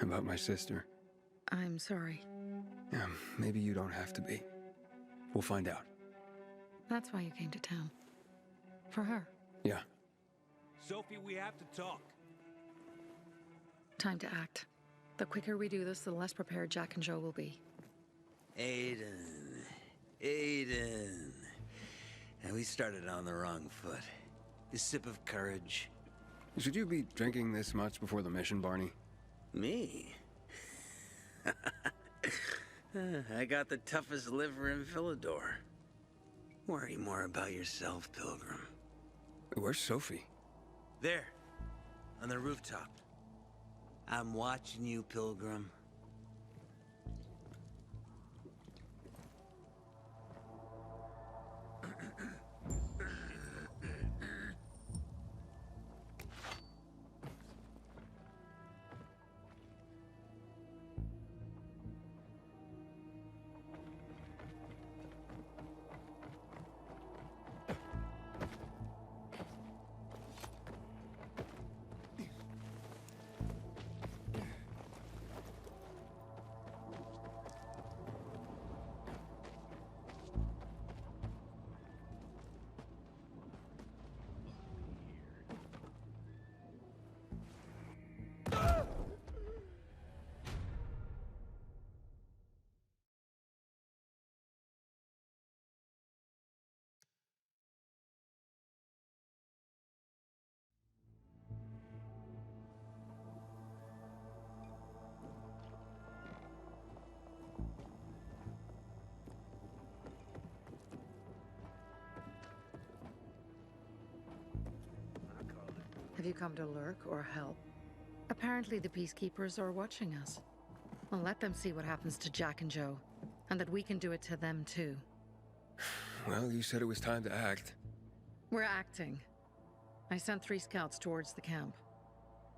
About my sister.
I'm sorry.
Yeah, maybe you don't have to be. We'll find out.
That's why you came to town. For her.
Yeah.
Sophie, we have to talk.
Time to act. The quicker we do this, the less prepared Jack and Joe will be.
Aiden. Aiden. And we started on the wrong foot. A sip of courage.
Should you be drinking this much before the mission, Barney?
Me? I got the toughest liver in Philidor. Worry more about yourself, Pilgrim.
Where's Sophie?
There. On the rooftop. I'm watching you, Pilgrim.
Have you come to lurk or help? Apparently the peacekeepers are watching us. Well, let them see what happens to Jack and Joe, and that we can do it to them too.
Well, you said it was time to act.
We're acting. I sent 3 scouts towards the camp.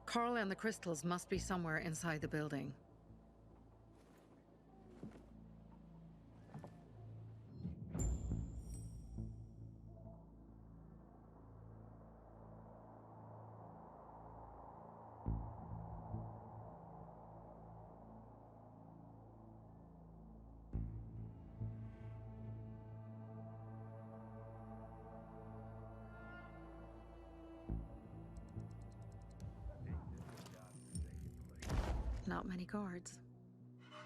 Carl and the crystals must be somewhere inside the building. Not many guards.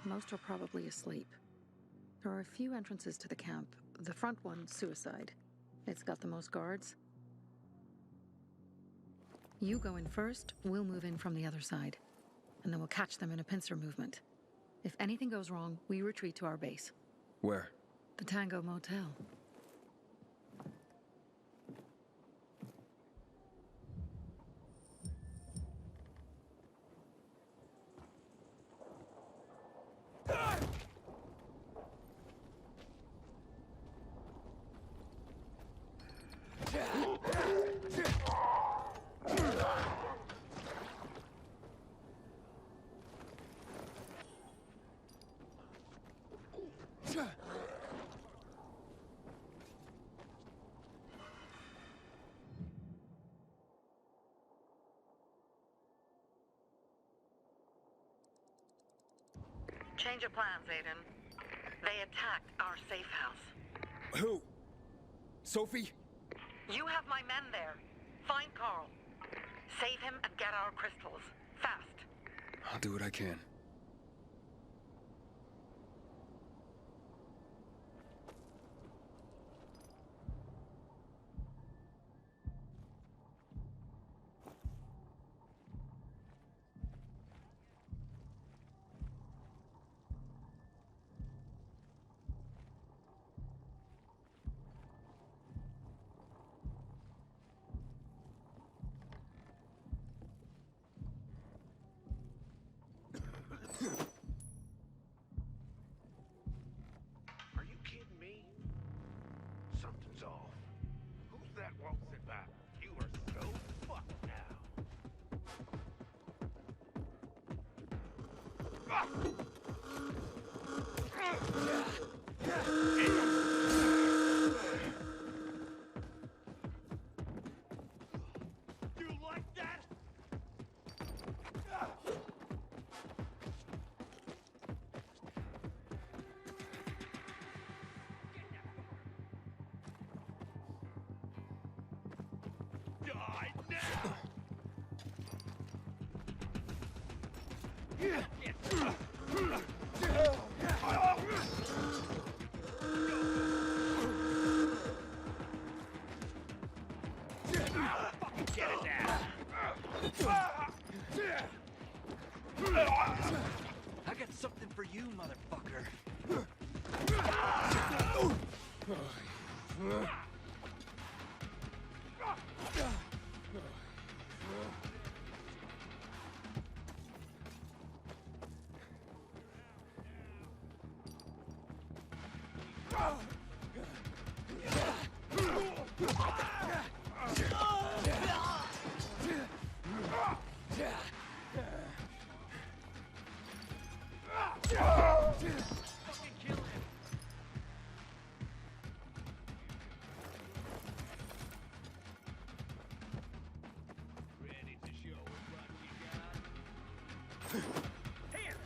Most are probably asleep. There are a few entrances to the camp. The front one, suicide. It's got the most guards. You go in first, we'll move in from the other side. And then we'll catch them in a pincer movement. If anything goes wrong, we retreat to our base.
Where?
The Tango Motel.
Change of plans, Aiden. They attacked our safe house.
Who? Sophie?
You have my men there. Find Carl. Save him and get our crystals. Fast.
I'll do what I can.
Are you kidding me? Something's off. Who's that waltzing by? You are so fucked now. You like that? Die now! Fucking get it now!
I got something for you, motherfucker.
Ready to show what you got? Here!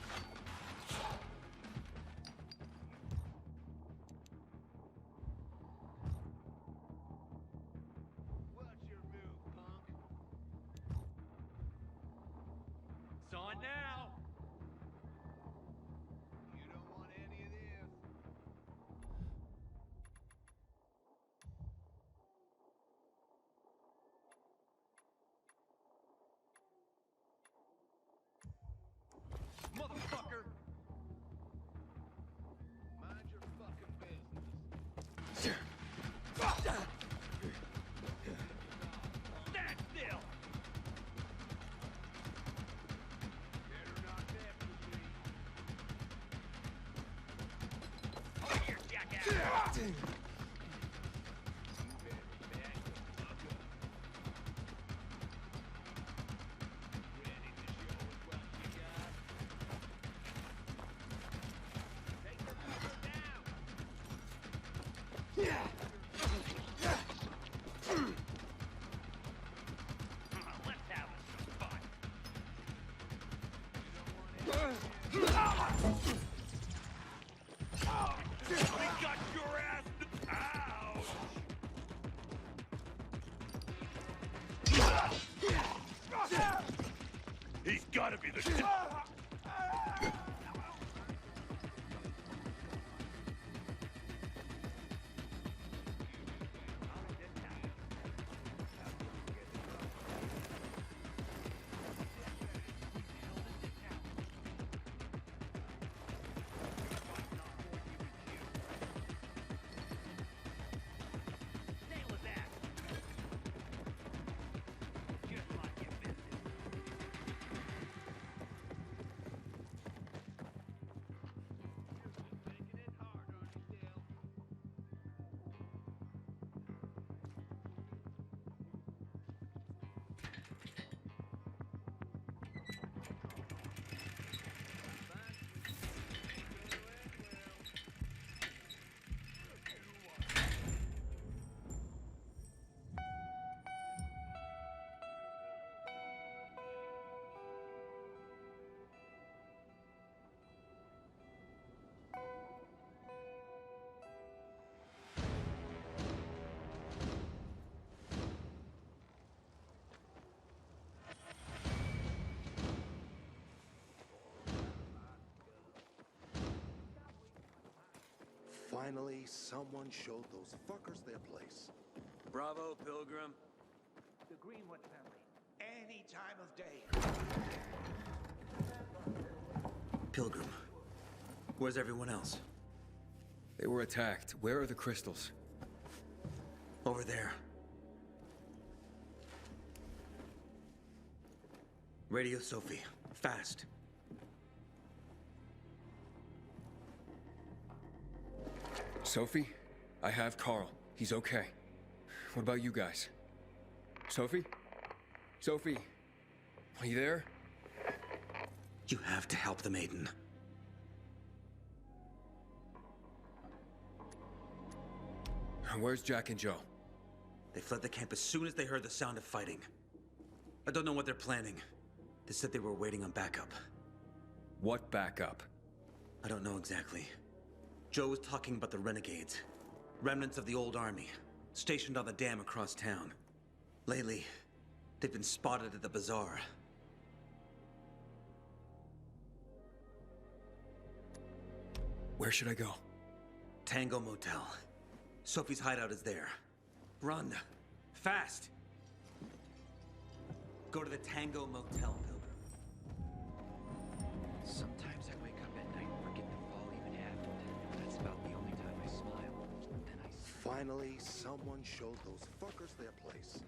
What's your move, punk? It's on now! You don't want any of this.
He's gotta be the...
Finally, someone showed those fuckers their place.
Bravo, Pilgrim.
The Greenwood family. Any time of day.
Pilgrim. Where's everyone else?
They were attacked. Where are the crystals?
Over there. Radio Sophie. Fast.
Sophie? I have Carl. He's okay. What about you guys? Sophie? Sophie? Are you there?
You have to help them, Aiden.
Where's Jack and Joe?
They fled the camp as soon as they heard the sound of fighting. I don't know what they're planning. They said they were waiting on backup.
What backup?
I don't know exactly. Joe was talking about the renegades. Remnants of the old army, stationed on the dam across town. Lately, they've been spotted at the bazaar.
Where should I go?
Tango Motel. Sophie's hideout is there. Run. Fast. Go to the Tango Motel, Pilgrim.
Sometimes I wake up at night and forget the fall even happened. That's about the only time I smile. Then I...
Finally, someone showed those fuckers their place.